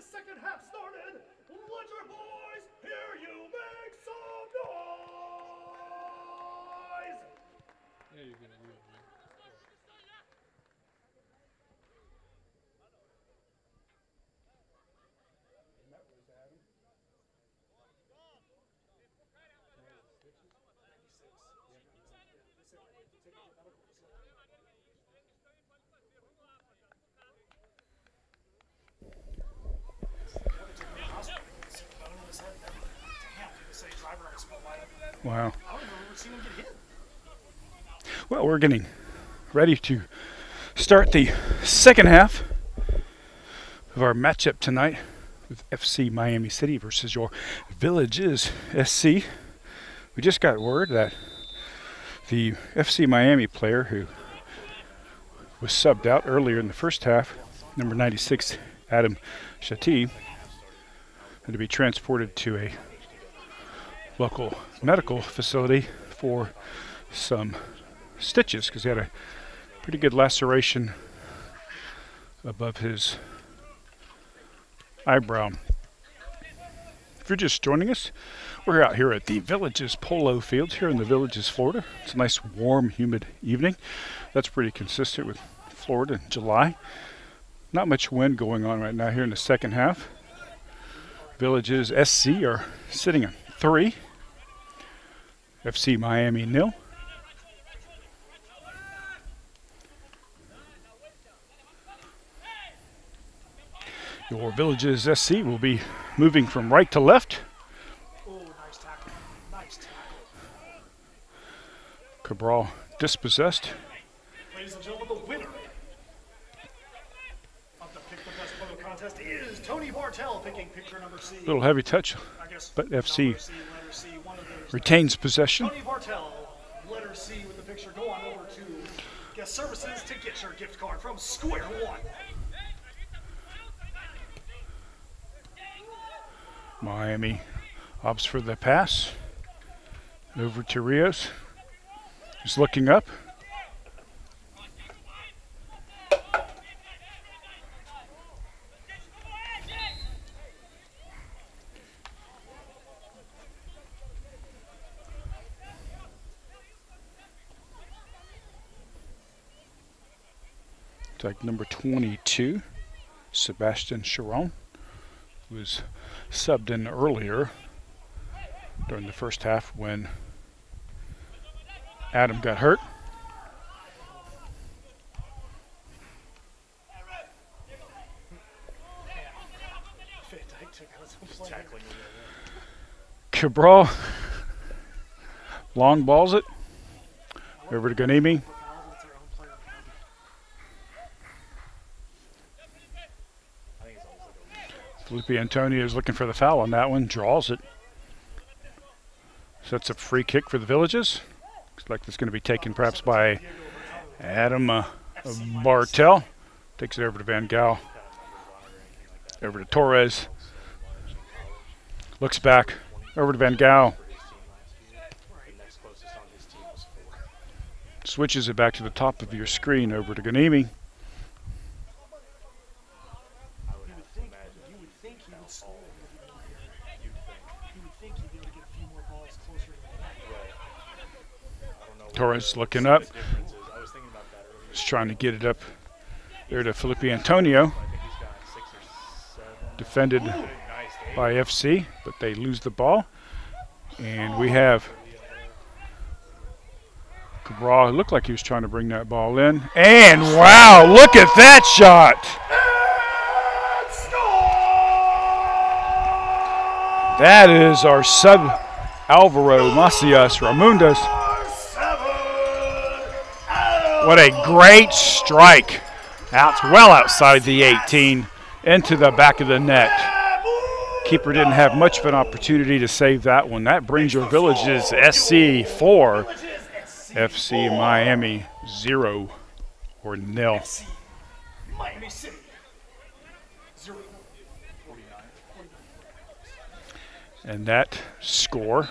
second half started. Let your boys hear you make some noise. Yeah, you're gonna do it, man. Wow. Well, we're getting ready to start the second half of our matchup tonight with FC Miami City versus your Villages SC. We just got word that the FC Miami player who was subbed out earlier in the first half, number 96, Adam Shati, had to be transported to a local medical facility for some stitches because he had a pretty good laceration above his eyebrow. If you're just joining us, we're out here at the Villages Polo Fields here in the Villages, Florida. It's a nice, warm, humid evening. That's pretty consistent with Florida in July. Not much wind going on right now here in the second half. Villages SC are sitting on 3. FC Miami 0. Your Villages SC will be moving from right to left. Oh, nice tackle. Nice tackle. Cabral dispossessed. Ladies and gentlemen, the winner of the Pick the Best Photo contest is Tony Bartel picking picture number C. Little heavy touch, I guess but number FC C, letter C, one of those. retains possession. Tony Bartel, letter C with the picture. Go on over to Guest Services to get your gift card from Square One. Miami opts for the pass. Over to Rios. He's looking up. It's like number 22, Sebastian Chiron, was subbed in earlier during the first half when Adam got hurt. Cabral long balls it over to Ganimi. Felipe Antonio is looking for the foul on that one, draws it. Sets up free kick for the Villages. Looks like it's going to be taken perhaps by Adam Bartel. Takes it over to Van Gaal. Over to Torres. Looks back. Over to Van Gaal. Switches it back to the top of your screen over to Ganimi. Torres looking up. Just trying to get it up there to Felipe Antonio. Defended by FC, but they lose the ball. And we have Cabral, looked like he was trying to bring that ball in. And wow, look at that shot! That is our sub Alvaro Macias Ramundas. What a great strike. Well outside the 18, into the back of the net. Keeper didn't have much of an opportunity to save that one. That brings your Villages SC 4, FC Miami 0 or nil. Miami City 0. And that score,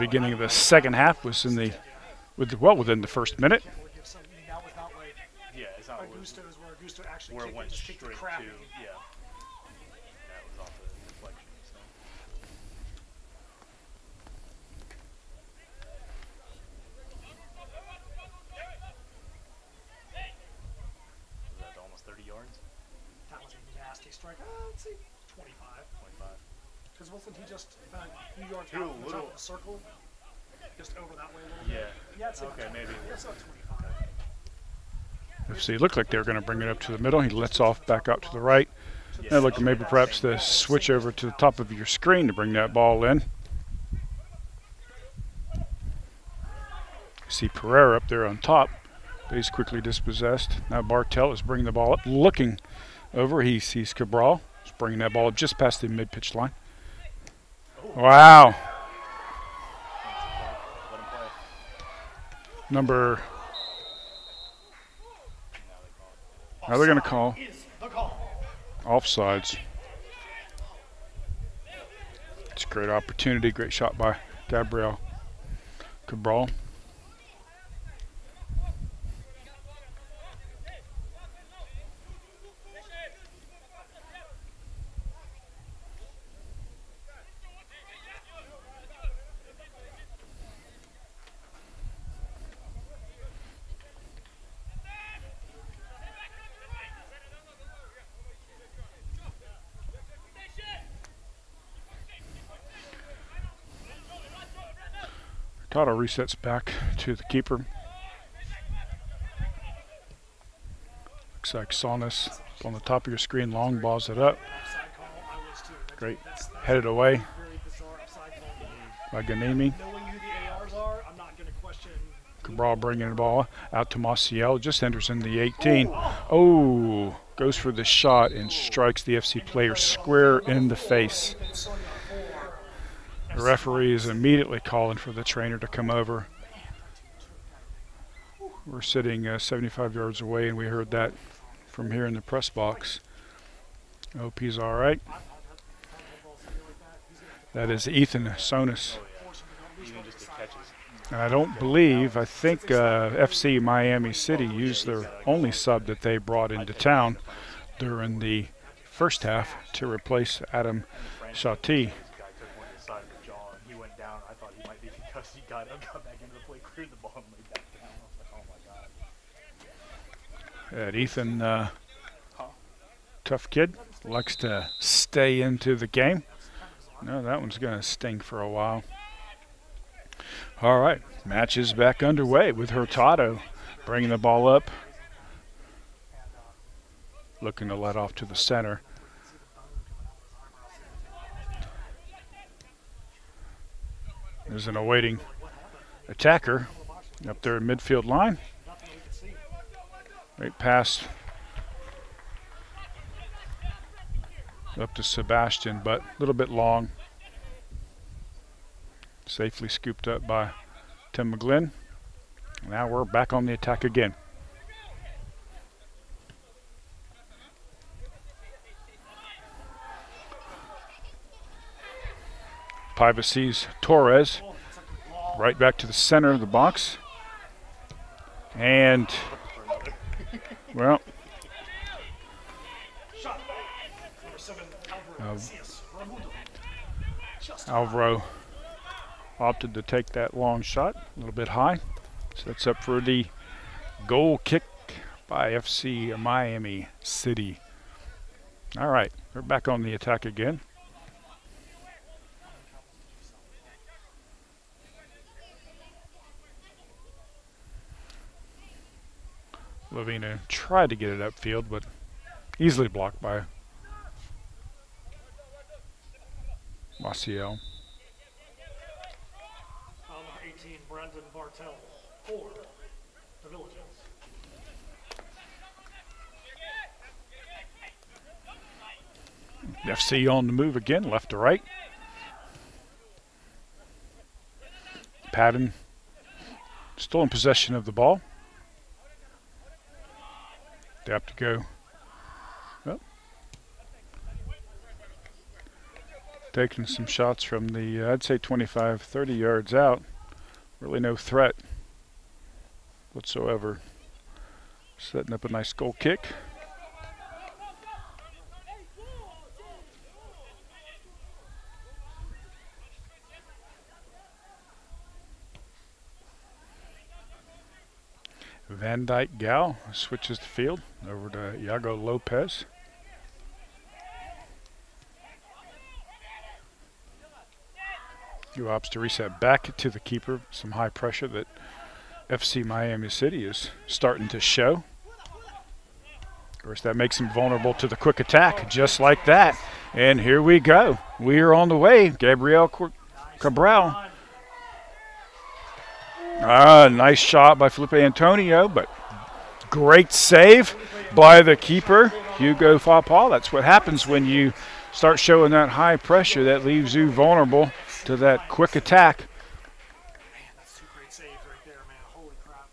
beginning of the second half, was in the within the first minute. Yeah, it's not Augusto is where Augusto actually where it kicked went it, just kicked straight the crap. to, yeah. nasty strike. Let's see, 25. 25. Because wasn't he just a few yards Too out from the top little. of the circle? Just over that way a little bit? Yeah. It's Okay, maybe. It's about 25. FC looked like they were going to bring it up to the middle. He lets off back out to the right. Now looking maybe perhaps to switch over to the top of your screen to bring that ball in. See Pereira up there on top, but he's quickly dispossessed. Now Bartel is bringing the ball up, looking over. He sees Cabral. He's bringing that ball up just past the mid-pitch line. Wow. Number. Now they're going to call offsides. It's a great opportunity. Great shot by Gabriel Cabral. Tata resets back to the keeper. Looks like Saunas on the top of your screen, long balls it up. Great, headed away by Ganimi. Knowing who the ARs are, I'm not going to question. Cabral bringing the ball out to Maciel, just enters in the 18. Oh, goes for the shot and strikes the FC player square in the face. The referee is immediately calling for the trainer to come over. We're sitting 75 yards away, and we heard that from here in the press box. I hope he's all right. That is Ethan Sonis. And I don't believe, I think FC Miami City used their only sub that they brought into town during the first half to replace Adam Shati. He got back into the play, cleared the ball, and laid that down. I was like, oh my god. That Ethan, tough kid, likes to stay into the game. No, that one's going to sting for a while. All right, match is back underway with Hurtado bringing the ball up, looking to let off to the center. There's an awaiting attacker up there in midfield line. Right past up to Sebastian, but a little bit long. Safely scooped up by Tim McGlynn. Now we're back on the attack again. Paiva sees Torres right back to the center of the box. And, well, Alvaro opted to take that long shot, a little bit high. Sets up for the goal kick by FC Miami City. All right, we're back on the attack again. Lavina tried to get it upfield, but easily blocked by Maciel. Number 18, Brandon Bartel, for the Villages. FC on the move again, left to right. Patton still in possession of the ball. They have to go. Well, taking some shots from the, I'd say 25, 30 yards out. Really no threat whatsoever. Setting up a nice goal kick. Van Dyke Gal switches the field over to Iago Lopez. He opts to reset back to the keeper. Some high pressure that FC Miami City is starting to show. Of course, that makes him vulnerable to the quick attack, just like that. And here we go. We are on the way. Gabriel Cabral. Nice shot by Felipe Antonio, but great save by the keeper, Hugo Fapal. That's what happens when you start showing that high pressure. That leaves you vulnerable to that quick attack. Man, that's two great saves right there, man. Holy crap.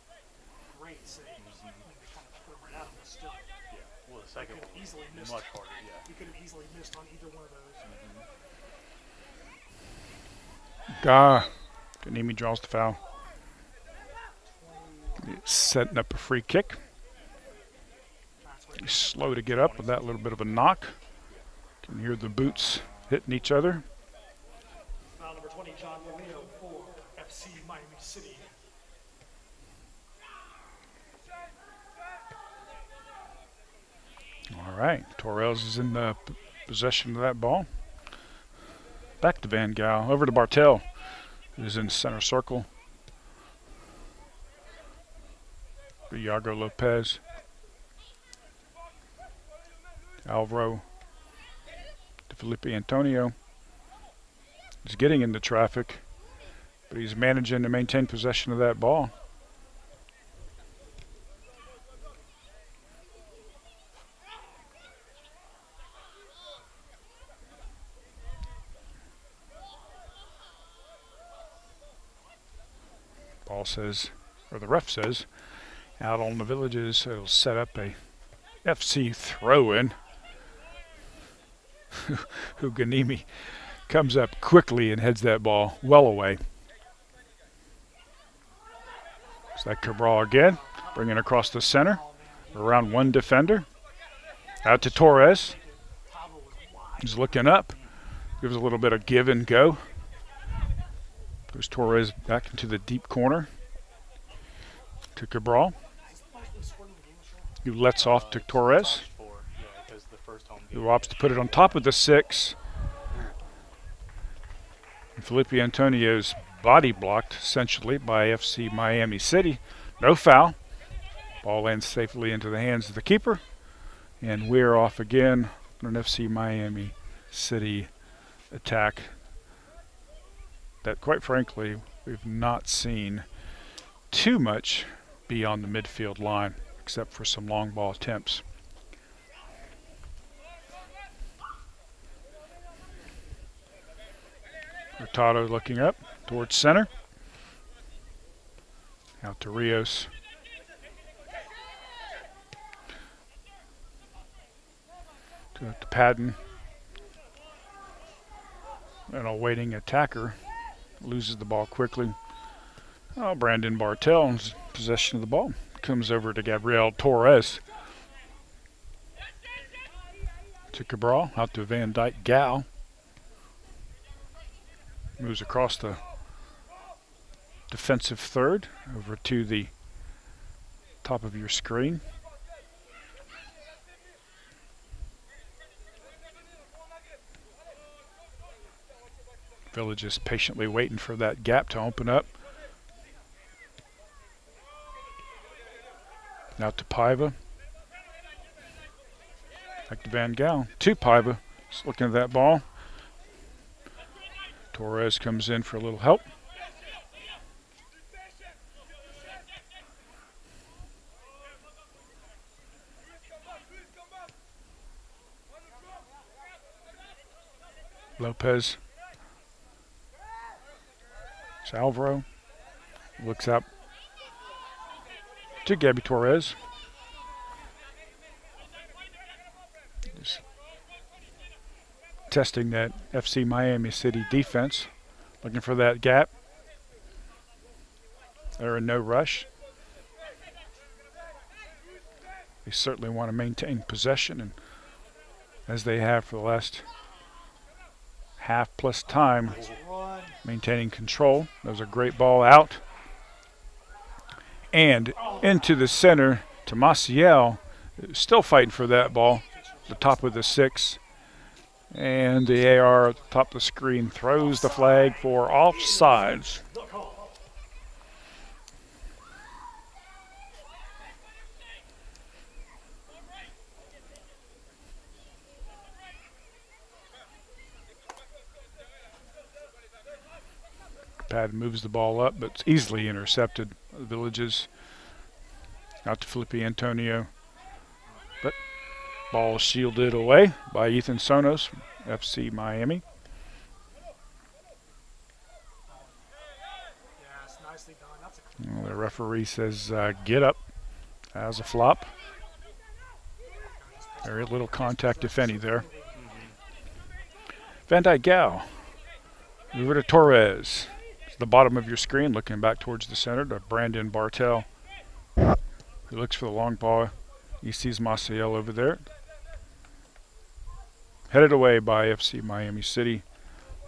Great saves. I mean, they kind of put him right out of the still. Yeah. Well, the second one was much harder. Yeah. You could have easily missed on either one of those. Ganimi draws the foul. Setting up a free kick. He's slow to get up with that little bit of a knock. Can hear the boots hitting each other. Foul number 20, John Romeo for FC Miami City. All right, Torres is in the possession of that ball. Back to Van Gaal, over to Bartel, who's in center circle. Iago Lopez. Alvaro to Felipe Antonio. He's getting into traffic, but he's managing to maintain possession of that ball. Ball says, or the ref says, out on the Villages, it'll set up a FC throw-in. Ganimi comes up quickly and heads that ball well away. It's that Cabral again, bringing across the center, around one defender. Out to Torres. He's looking up, gives a little bit of give and go. Goes Torres back into the deep corner to Cabral, who lets off to Torres, who opts to put it on top of the 6. And Felipe Antonio's body blocked essentially by FC Miami City. No foul. Ball lands safely into the hands of the keeper, and we're off again on an FC Miami City attack that, quite frankly, we've not seen too much beyond the midfield line, except for some long ball attempts. Hurtado looking up towards center. Out to Rios. To Padden. And a waiting attacker loses the ball quickly. Oh, Brandon Bartel in possession of the ball. Comes over to Gabriel Torres. To Cabral, out to Van Dyke Gal. Moves across the defensive third over to the top of your screen. Village is patiently waiting for that gap to open up. Now to Paiva. Back to Van Gaal. To Paiva. Just looking at that ball. Torres comes in for a little help. Lopez. It's Alvaro. Looks up to Gabby Torres. Just testing that FC Miami City defense. Looking for that gap. They're in no rush. They certainly want to maintain possession, and as they have for the last half plus time, maintaining control. That was a great ball out. And into the center to Maciel, still fighting for that ball, the top of the 6. And the AR at the top of the screen throws the flag for offsides. The call. Pad moves the ball up, but it's easily intercepted. The Villages out to Felipe Antonio. But ball shielded away by Ethan Sonos, FC Miami. Yes, nicely done. That's a Well, the referee says get up as a flop. Very little contact, if any, there. Van Dyke Gal. Over to Torres. It's the bottom of your screen, looking back towards the center to Brandon Bartel, who looks for the long ball. He sees Maciel over there. Headed away by FC Miami City,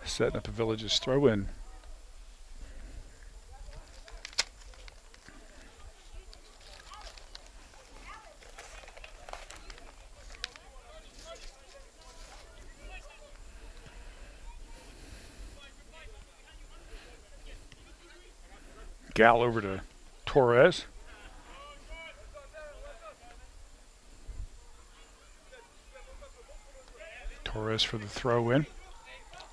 setting up a Villages throw-in. Gal over to Torres. Torres for the throw in.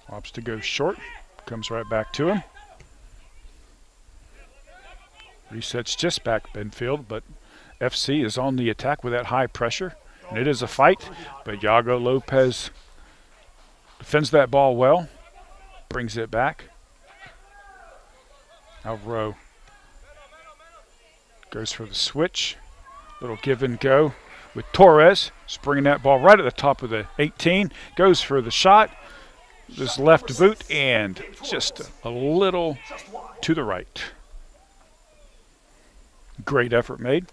Opts to go short. Comes right back to him. Resets just back Benfield, but FC is on the attack with that high pressure. And it is a fight, but Yago Lopez defends that ball well. Brings it back. Alvaro goes for the switch. Little give and go with Torres. Springing that ball right at the top of the 18. Goes for the shot. This left boot and just a little to the right. Great effort made.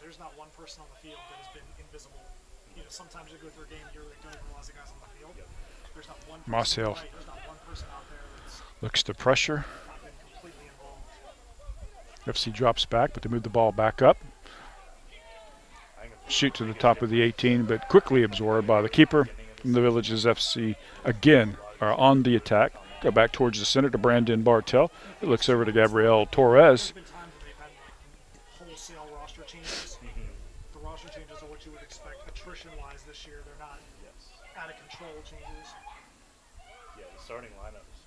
There's not one person on the field that has been invisible. You know, sometimes you go through a game, you really don't even realize the guys on the field. There's not one person Marcel right, there's not one person out there that's looks to pressure. not been completely involved. FC drops back, but they move the ball back up. Shoot to the top of the 18, but quickly absorbed by the keeper. And the Villages FC again are on the attack. Go back towards the center to Brandon Bartel. It looks over to Gabriel Torres. There's been times when they've had wholesale roster changes. The roster changes are what you would expect attrition-wise this year. They're not out of control changes. Yeah, the starting lineups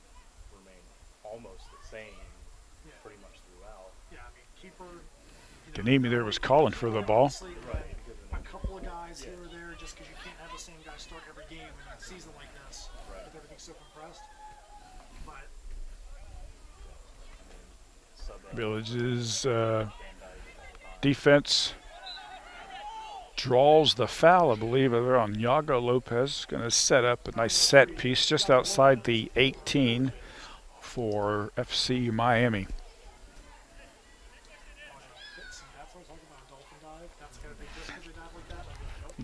remain almost the same pretty much throughout. Yeah, I mean, keeper. Ganimi there was calling for the ball. Honestly, like, a couple of guys here or there, just because you can't have the same guy start every game in a season like this, with everything so compressed. But Villages defense draws the foul, I believe. They're on Yago Lopez. Going to set up a nice set piece just outside the 18 for FC Miami.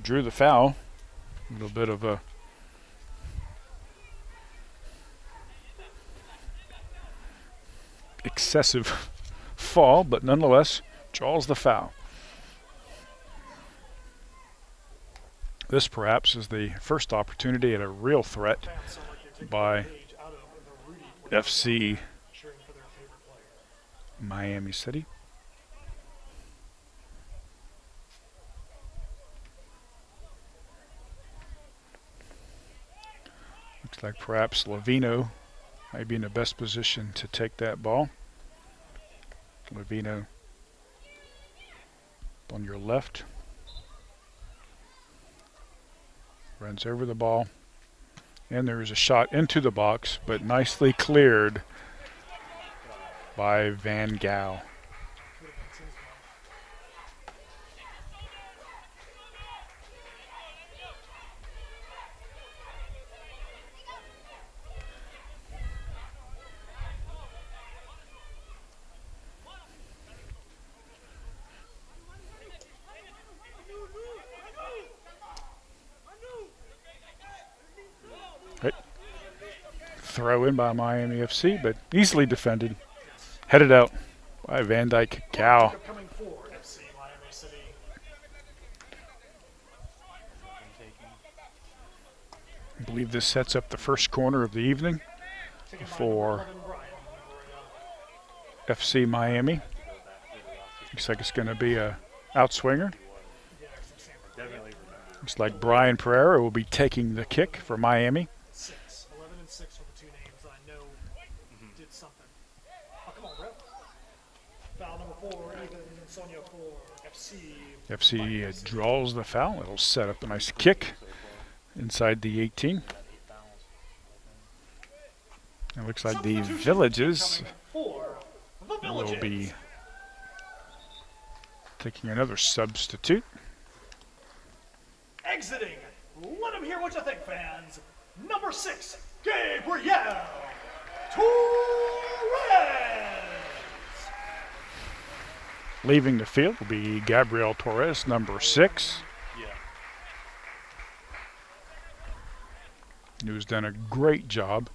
Drew the foul. A little bit of a excessive fall, but nonetheless draws the foul. This perhaps is the first opportunity at a real threat by FC Miami City. Looks like perhaps Lavino might be in the best position to take that ball. Lavino on your left. Runs over the ball. And there is a shot into the box, but nicely cleared by Van Gaal. throw in by Miami FC, but easily defended. Headed out by Van Dyke Gow. Coming for FC Miami City. I believe this sets up the first corner of the evening for FC Miami. Looks like it's going to be a outswinger. Looks like Brian Pereira will be taking the kick for Miami. 11 and 6 are the two names that I know did something. Oh, come on, bro. Foul number 4, even Sonia for FC. FC draws the foul. It'll set up a nice kick inside the 18. It looks like the Villages will be taking another substitute. Exiting. Let him hear what you think, fans. Number 6, Gabriel Torres. Leaving the field will be Gabriel Torres, number 6. Who's done a great job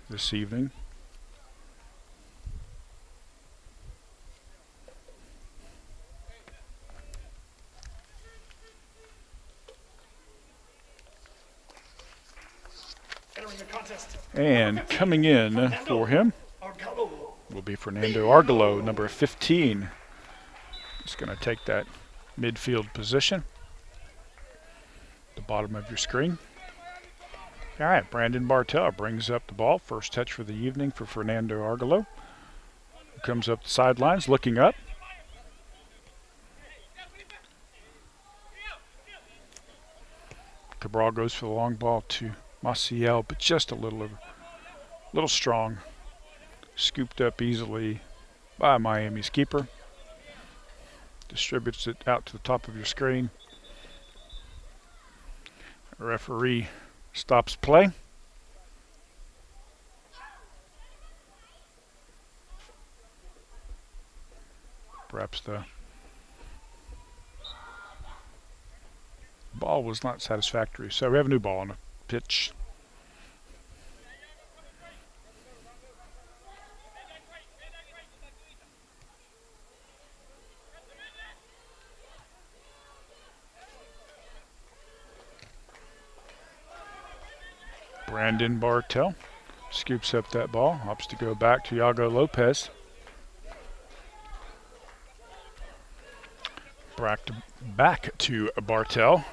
this evening. And coming in for him will be Fernando Argalo, number 15. He's going to take that midfield position. The bottom of your screen. All right, Brandon Bartel brings up the ball. First touch for the evening for Fernando Argalo. Comes up the sidelines, looking up. Cabral goes for the long ball to Maciel, but just a little strong. Scooped up easily by Miami's keeper. Distributes it out to the top of your screen. The referee stops play. Perhaps the ball was not satisfactory. So we have a new ball on the pitch. Brandon Bartel scoops up that ball, opts to go back to Iago Lopez. Back to Bartel.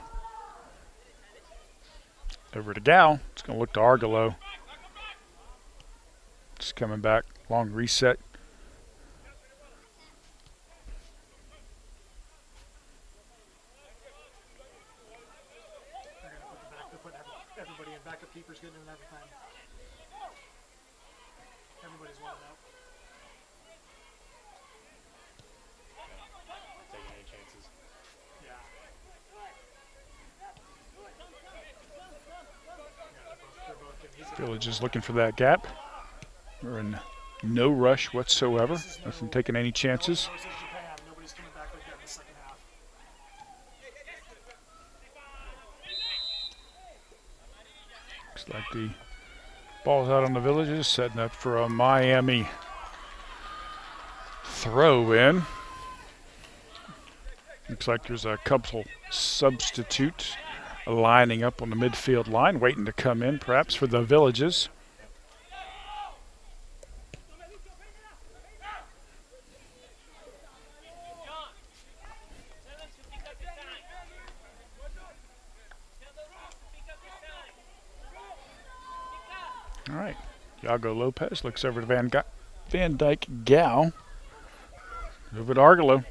Over to Gow. It's going to look to Argalo. Just coming back, long reset. Everybody in backup keepers getting in every time. Everybody's wanting out. Taking any chances. Yeah. Village is looking for that gap. We're in no rush whatsoever. Nothing taking any chances. Nobody's coming back like that in the second half. Looks like the ball's out on the Villages, setting up for a Miami throw in. Looks like there's a couple substitutes lining up on the midfield line, waiting to come in perhaps for the Villages. All right, Iago Lopez looks over to Van Dyke Gow. Over to Argalo.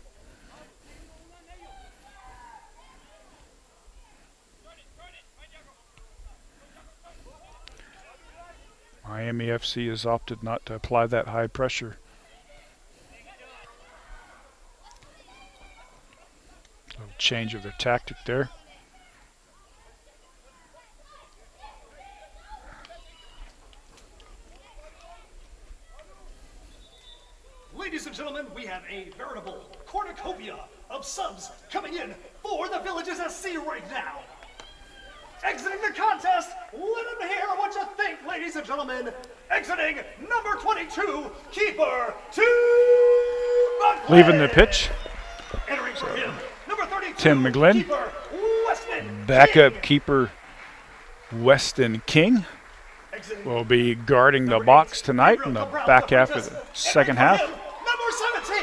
Miami FC has opted not to apply that high pressure. A little change of their tactic there. Ladies and gentlemen, we have a veritable cornucopia of subs coming in for the Villages SC right now. Exiting the contest, let him hear what you think, ladies and gentlemen. Exiting number 22, keeper Leaving the pitch. Entering for him, number 32, Tim McGlynn. keeper Weston Backup King. keeper Weston King Exiting will be guarding the box tonight in the back half of the second half. Number 17,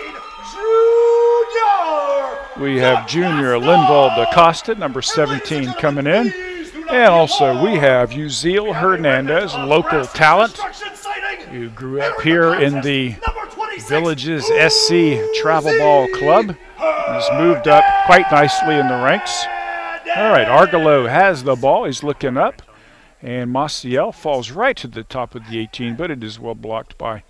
Junior. We have Junior Linval DaCosta, number 17, coming in. And also we have Uziel Hernandez, local talent, who grew up here in the Villages SC Travel Ball Club. He's moved up quite nicely in the ranks. All right, Argolo has the ball. He's looking up. And Maciel falls right to the top of the 18, but it is well blocked by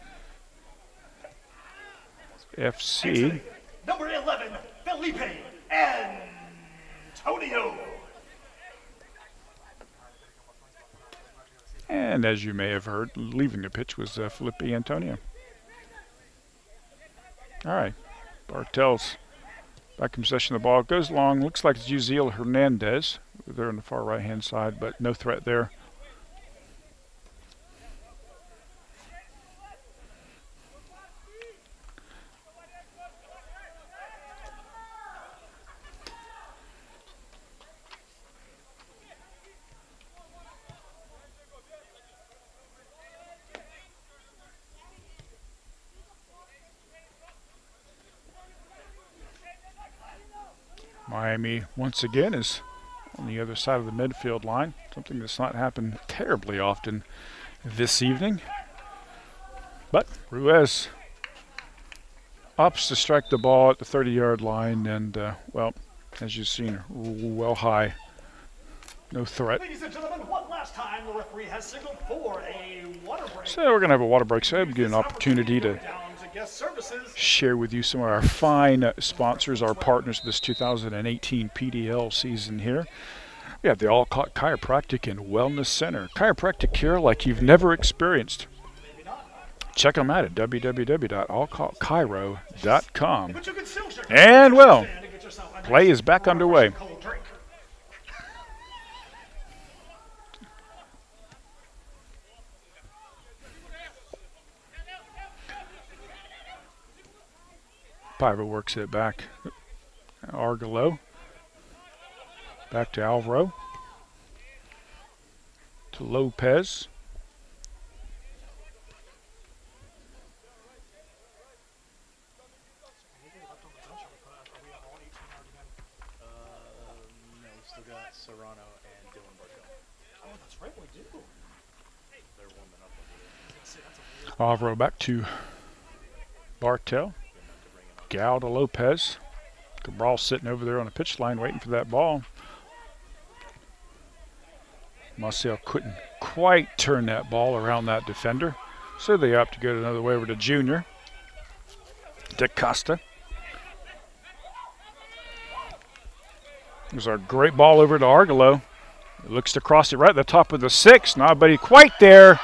FC. Number 11, Felipe Antonio. And as you may have heard, leaving the pitch was Felipe Antonio. All right, Bartel's back in possession of the ball. Goes long. Looks like it's Uziel Hernandez. They're on the far right-hand side, but no threat there. Miami, once again, is on the other side of the midfield line, something that's not happened terribly often this evening. But Ruiz opts to strike the ball at the 30-yard line, and, well, as you've seen, well high. No threat. Ladies and gentlemen, one last time, the referee has signaled for a water break. So we're going to have a water break, so I'll give you an opportunity to share with you some of our fine sponsors, our partners this 2018 PDL season here. We have the Alcott Chiropractic and Wellness Center. Chiropractic care like you've never experienced. Check them out at www.alcottchiro.com. And, well, play is back underway. Paiva works it back. Argolo. Back to Alvaro. To Lopez. No, we still got Serrano and Dylan Bartel. Oh, that's right, we do. They're warming up over there. Alvaro back to Bartel. Gal to Lopez. Cabral sitting over there on the pitch line waiting for that ball. Marcel couldn't quite turn that ball around that defender, so they opt to go another way over to Junior. DaCosta. There's our great ball over to Argolo. It looks to cross it right at the top of the 6. Not but quite there,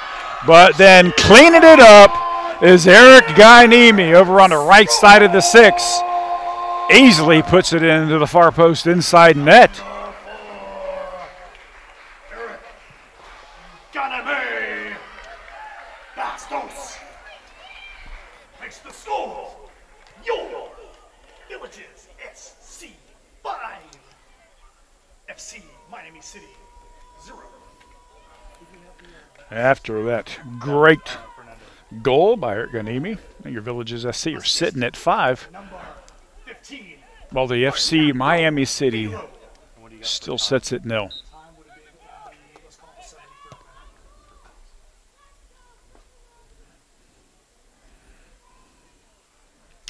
but then cleaning it up is Eric Guynemi over on the right side of the 6. Easily puts it into the far post inside net. Eric Guynemi Bastos makes the score. Your Villages SC 5. FC Miami City 0. After that great goal by Eric Guynemi, your Villages SC are sitting at 5. Number 15. While the FC Miami City still sits at 0.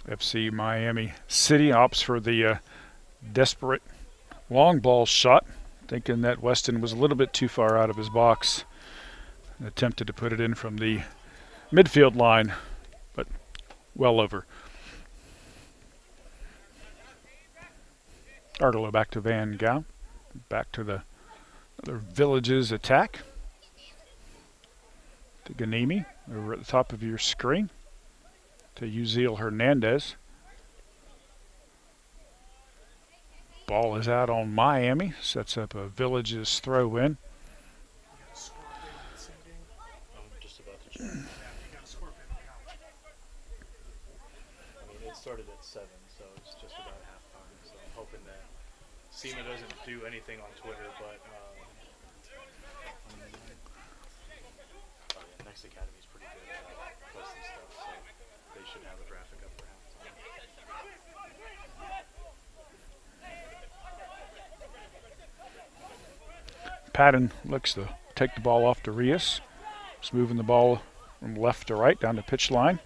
FC Miami City opts for the desperate long ball shot, thinking that Weston was a little bit too far out of his box, and attempted to put it in from the midfield line, but well over. Argolo back to Van Gaal, back to the other Villages attack. To Guynemi, over at the top of your screen. To Uziel Hernandez. Ball is out on Miami. Sets up a Villages throw in. I'm just about to check. I mean, it started at 7, so it's just about halftime. So I'm hoping that SEMA doesn't do anything on Twitter, but Next Academy is pretty good at posting stuff, so they should have a graphic up for halftime. Patton looks to take the ball off to Rios. He's moving the ball from left to right down the pitch line.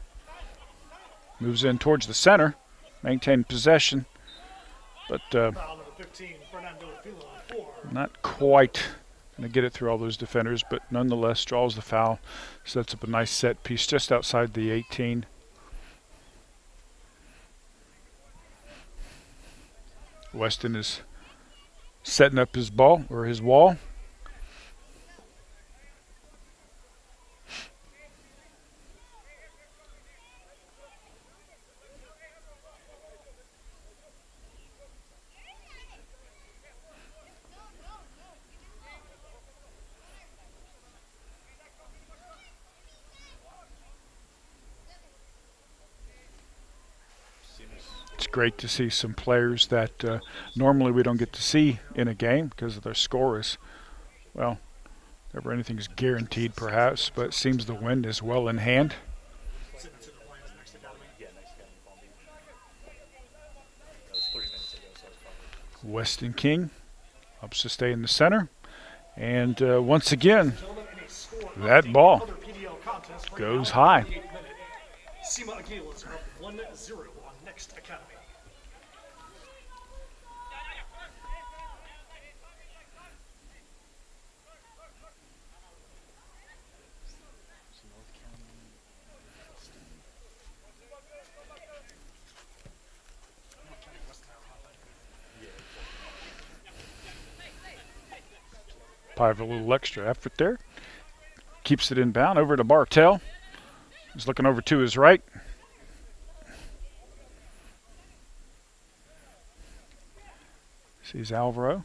Moves in towards the center, maintained possession, but not quite going to get it through all those defenders, but nonetheless draws the foul, sets up a nice set piece just outside the 18. Weston is setting up his ball or his wall. It's great to see some players that normally we don't get to see in a game because of their score is, well, never anything's guaranteed perhaps, but it seems the win is well in hand. Weston King helps to stay in the center. And once again, that ball goes high. SEMA Aguilas are up 1-0 on Next Academy. Probably a little extra effort there. Keeps it inbound over to Bartell. He's looking over to his right. Sees Alvaro.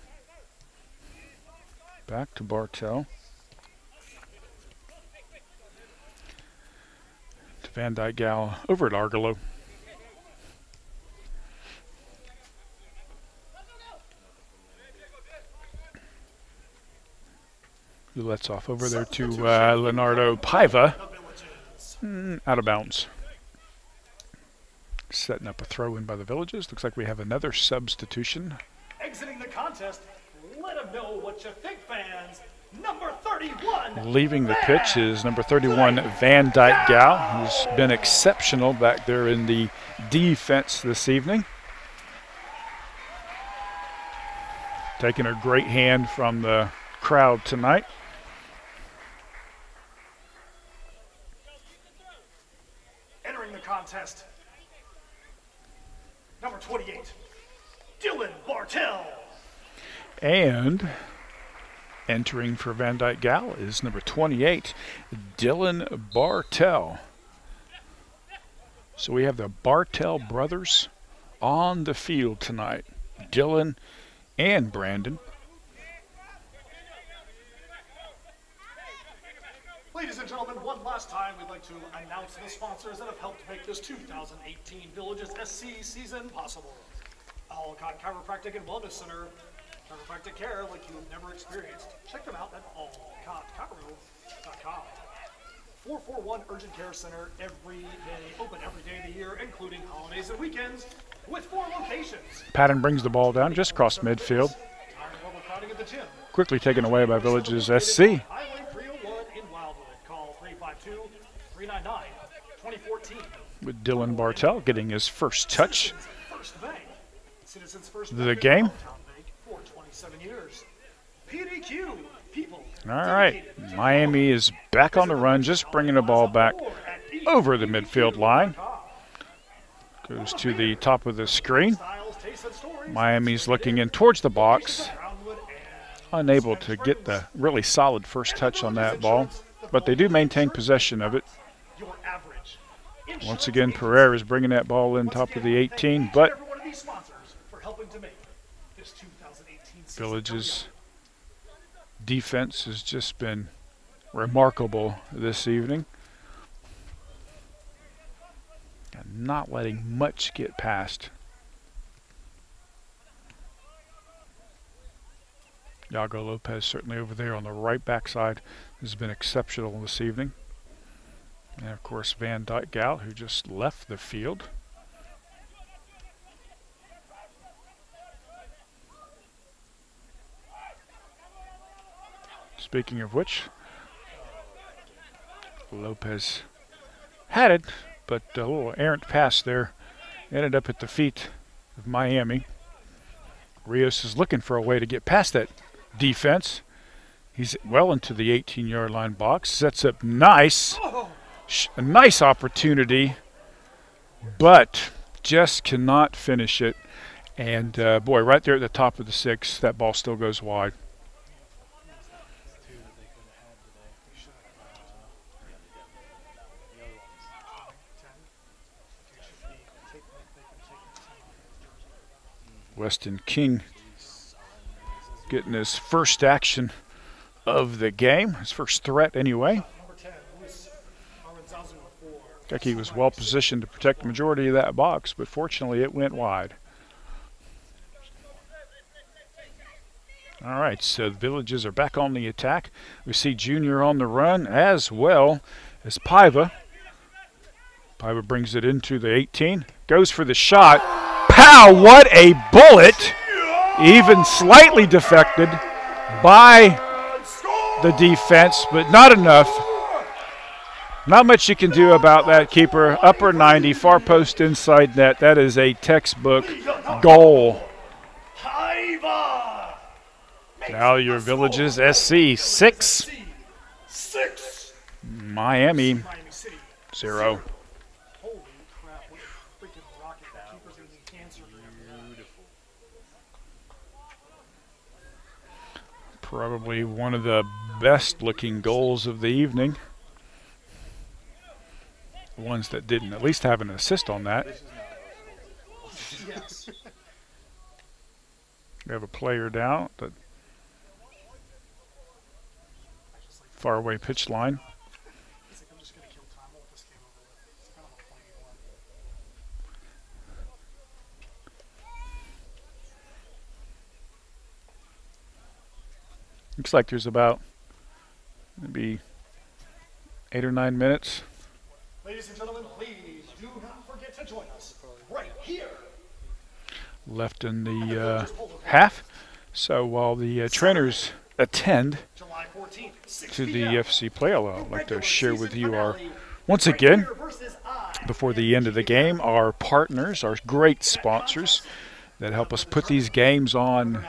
Back to Bartell. To Van Dyke Gal over at Argolo. Who lets off over there to Leonardo Paiva. Out of bounds. Setting up a throw in by the Villages. Looks like we have another substitution. Exiting the contest, let them know what you think, fans. Number 31. Leaving the pitch is number 31, Van Dyke Gal, who's been exceptional back there in the defense this evening. Taking a great hand from the crowd tonight. Entering the contest, number 28, Dylan Bartell. And entering for Van Dyke Gal is number 28, Dylan Bartell. So we have the Bartell brothers on the field tonight, Dylan and Brandon. Ladies and gentlemen, one last time, we'd like to announce the sponsors that have helped make this 2018 Villages SC season possible. Alcott Chiropractic and Wellness Center, chiropractic care like you've never experienced. Check them out at alcottchiro.com. 441 Urgent Care Center, every day, open every day of the year, including holidays and weekends, with 4 locations. Patton brings the ball down just across midfield. Quickly taken away by Villages SC. With Dylan Bartell getting his first touch of the game. All right, Miami is back on the run, just bringing the ball back over the midfield line. Goes to the top of the screen. Miami's looking in towards the box. Unable to get the really solid first touch on that ball, but they do maintain possession of it. Once again, Pereira is bringing that ball in top of the 18, but this 2018 season. Village's defense has just been remarkable this evening. And not letting much get past. Yago Lopez certainly over there on the right backside has been exceptional this evening. And of course Van Dyke Gal, who just left the field. Speaking of which, Lopez had it, but a little errant pass there ended up at the feet of Miami. Rios is looking for a way to get past that defense. He's well into the 18-yard line box. Sets up a nice opportunity, but just cannot finish it. And boy, right there at the top of the 6, that ball still goes wide. Weston King getting his first action of the game, his first threat anyway. Looked like he was well positioned to protect the majority of that box, but fortunately it went wide. All right, so the Villages are back on the attack. We see Junior on the run as well as Paiva. Paiva brings it into the 18, goes for the shot. Pow, what a bullet! Even slightly defected by the defense, but not enough. Not much you can do about that, keeper. Upper 90, far post inside net. That is a textbook goal. Now your Villages SC 6. Miami 0. Probably one of the best looking goals of the evening. Ones that didn't at least have an assist on that. We have a player down at the faraway pitch line. Looks like there's about maybe 8 or 9 minutes. Ladies and gentlemen, please do not forget to join us right here. Left in the half. So while the trainers attend to the FC play, I'd like to share with you once again, before the end of the game, our partners, our great sponsors that help us put these games on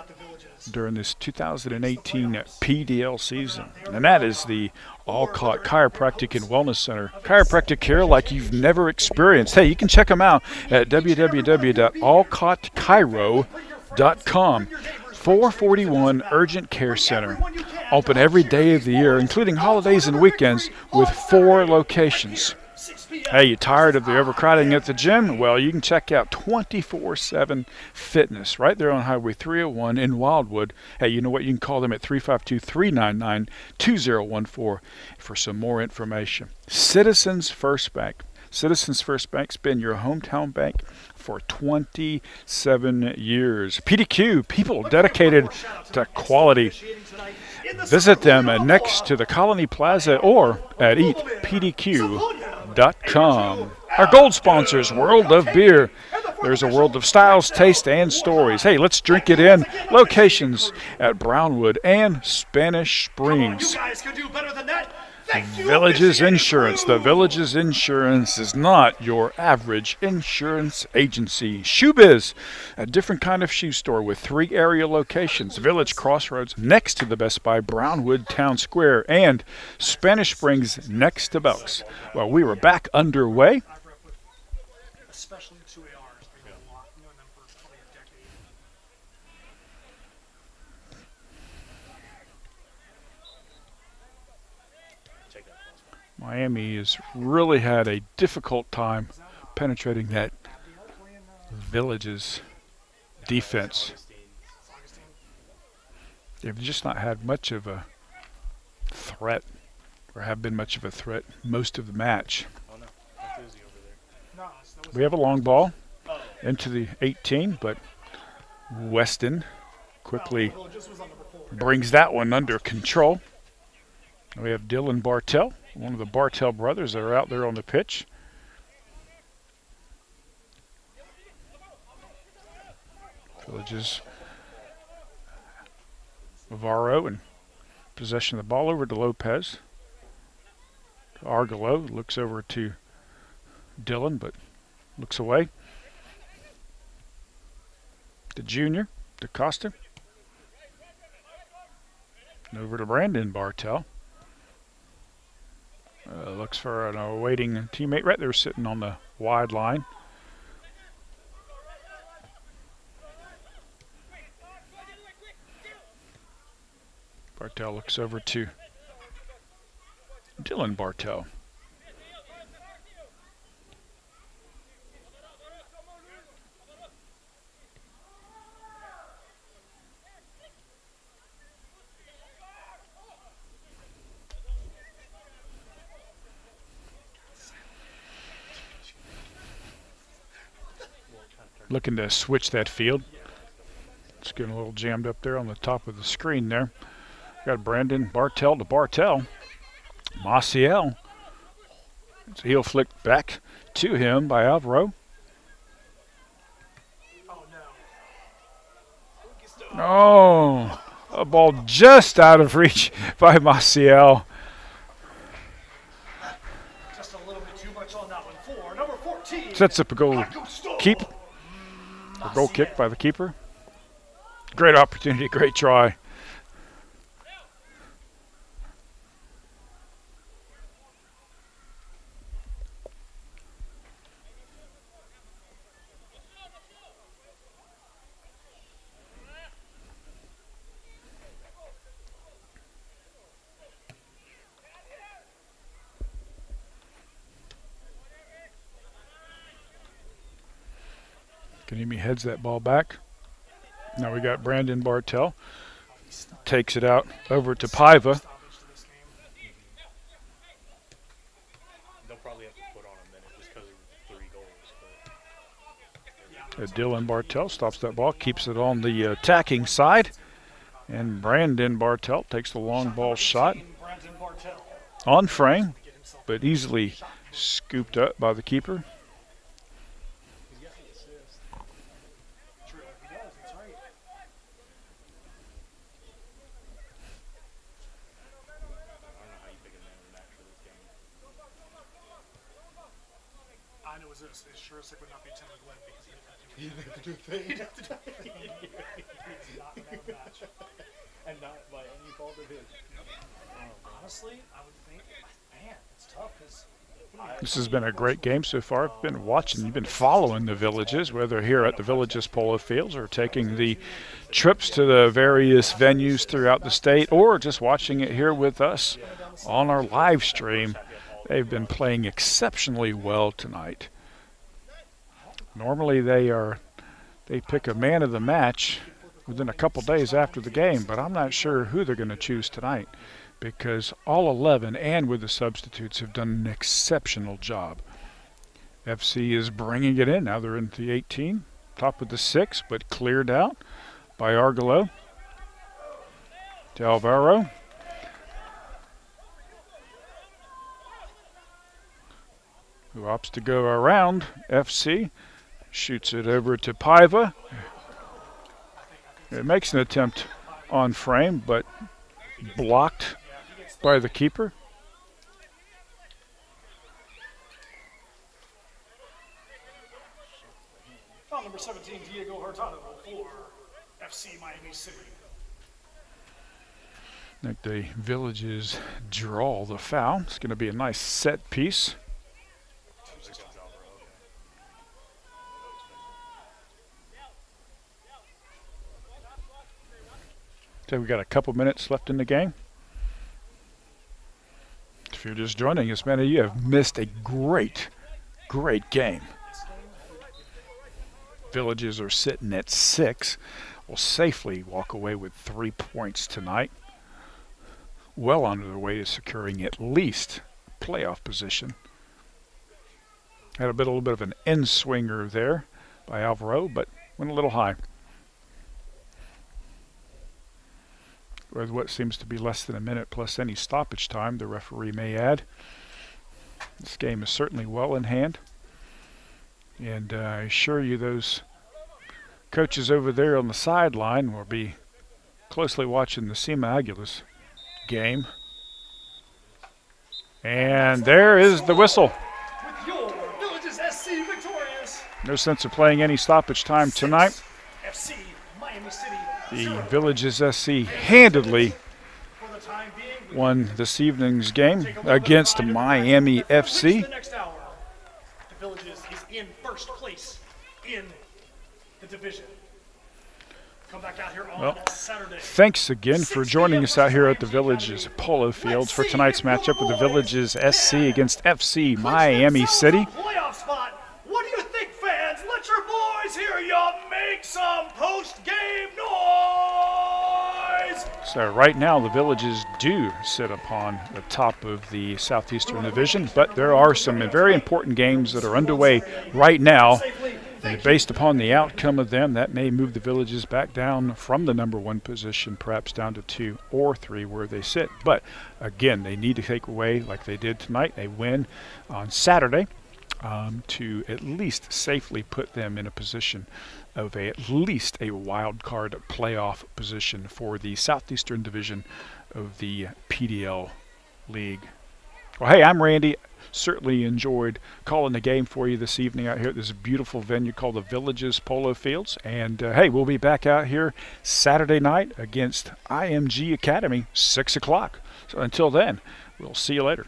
during this 2018 PDL season, and that is the Alcott Chiropractic and Wellness Center. Chiropractic care like you've never experienced. Hey, you can check them out at www.alcottchiro.com. 441 Urgent Care Center. Open every day of the year, including holidays and weekends, with 4 locations. Hey, you tired of the overcrowding at the gym? Well, you can check out 24/7 Fitness right there on Highway 301 in Wildwood. Hey, you know what? You can call them at 352-399-2014 for some more information. Citizens First Bank. Citizens First Bank's been your hometown bank for 27 years. PDQ, people dedicated to quality. Visit them next to the Colony Plaza or at eatpdq.com. Our gold sponsors, World of Beer. There's a world of styles, taste, and stories. Hey, let's drink it in. Locations at Brownwood and Spanish Springs. Villages Insurance. The Villages Insurance is not your average insurance agency. Shoebiz, a different kind of shoe store with 3 area locations. Village Crossroads next to the Best Buy, Brownwood Town Square, and Spanish Springs next to Belk's. Well, we were back underway. Miami has really had a difficult time penetrating that Village's defense. They've just not had much of a threat, or have been much of a threat most of the match. Oh no, that's Izzy over there. We have a long ball into the 18, but Weston quickly brings that one under control. We have Dylan Bartell, one of the Bartell brothers that are out there on the pitch. Villages Navarro and possession of the ball over to Lopez. Argolo looks over to Dylan, but looks away. The junior, DeCosta. And over to Brandon Bartell. Looks for an awaiting teammate right there sitting on the wide line. Bartell looks over to Dylan Bartell. Looking to switch that field. It's getting a little jammed up there on the top of the screen there. Got Brandon Bartell to Bartell. Maciel. It's a heel flick back to him by Alvaro. Oh, a ball just out of reach by Maciel. Just a little bit too much on that one for number 14. Sets up a goal keep. A goal kick by the keeper. Great opportunity, great try. Kanemi heads that ball back. Now we got Brandon Bartell. Takes it out over to Paiva. They'll probably have to put on a minute just because of 3 goals. But Dylan Bartell stops that ball, keeps it on the attacking side. And Brandon Bartell takes the long ball shot on frame, but easily scooped up by the keeper. This sure as would not be Tim McGlynn because he didn't have to do anything. He'd have to do anything. He's not in that match. and not by any fault of his. Honestly, I would think, man, it's tough because this has been a great game so far. I've been watching, you've been following the Villages, whether here at the Villages Polo Fields or taking the trips to the various venues throughout the state or just watching it here with us on our live stream. They've been playing exceptionally well tonight. Normally they pick a man of the match within a couple days after the game, but I'm not sure who they're going to choose tonight because all 11 and with the substitutes have done an exceptional job. FC is bringing it in. Now they're into the 18, top of the 6, but cleared out by Argolo to Alvaro. Who opts to go around FC. Shoots it over to Paiva. It makes an attempt on frame, but blocked by the keeper. foul number 17, Diego Hurtado for FC Miami City. I think the Villages draw the foul. It's going to be a nice set piece. So we've got a couple minutes left in the game. If you're just joining us, many of you have missed a great game. Villages are sitting at 6, will safely walk away with 3 points tonight, well on their way to securing at least playoff position. Had a little bit of an in-swinger there by Alvaro, but went a little high. With what seems to be less than a minute plus any stoppage time, the referee may add. This game is certainly well in hand. And I assure you those coaches over there on the sideline will be closely watching the Sema Aguilas game. And there is the whistle. With your Villages SC victorious. No sense of playing any stoppage time tonight. FC Miami City. The Villages SC handedly For the time being, won this evening's game against Miami FC. the next hour. The Villages is in first place in the division. Come back out here on Saturday. Thanks again for joining us out here at the Villages Polo Fields for tonight's matchup with the Villages SC against FC Miami City. Playoff spot. What do you think, fans? Let your boys hear you make some post-game noise. So right now the Villages do sit upon the top of the Southeastern Division, but there are some very important games that are underway right now. And based upon the outcome of them, that may move the Villages back down from the number 1 position, perhaps down to 2 or 3 where they sit. But again, they need to take away, like they did tonight, a win on Saturday to at least safely put them in a position of at least a wild card playoff position for the Southeastern Division of the PDL League. Well, hey, I'm Randy. Certainly enjoyed calling the game for you this evening out here at this beautiful venue called the Villages Polo Fields. And hey, we'll be back out here Saturday night against IMG Academy, 6 o'clock. So until then, we'll see you later.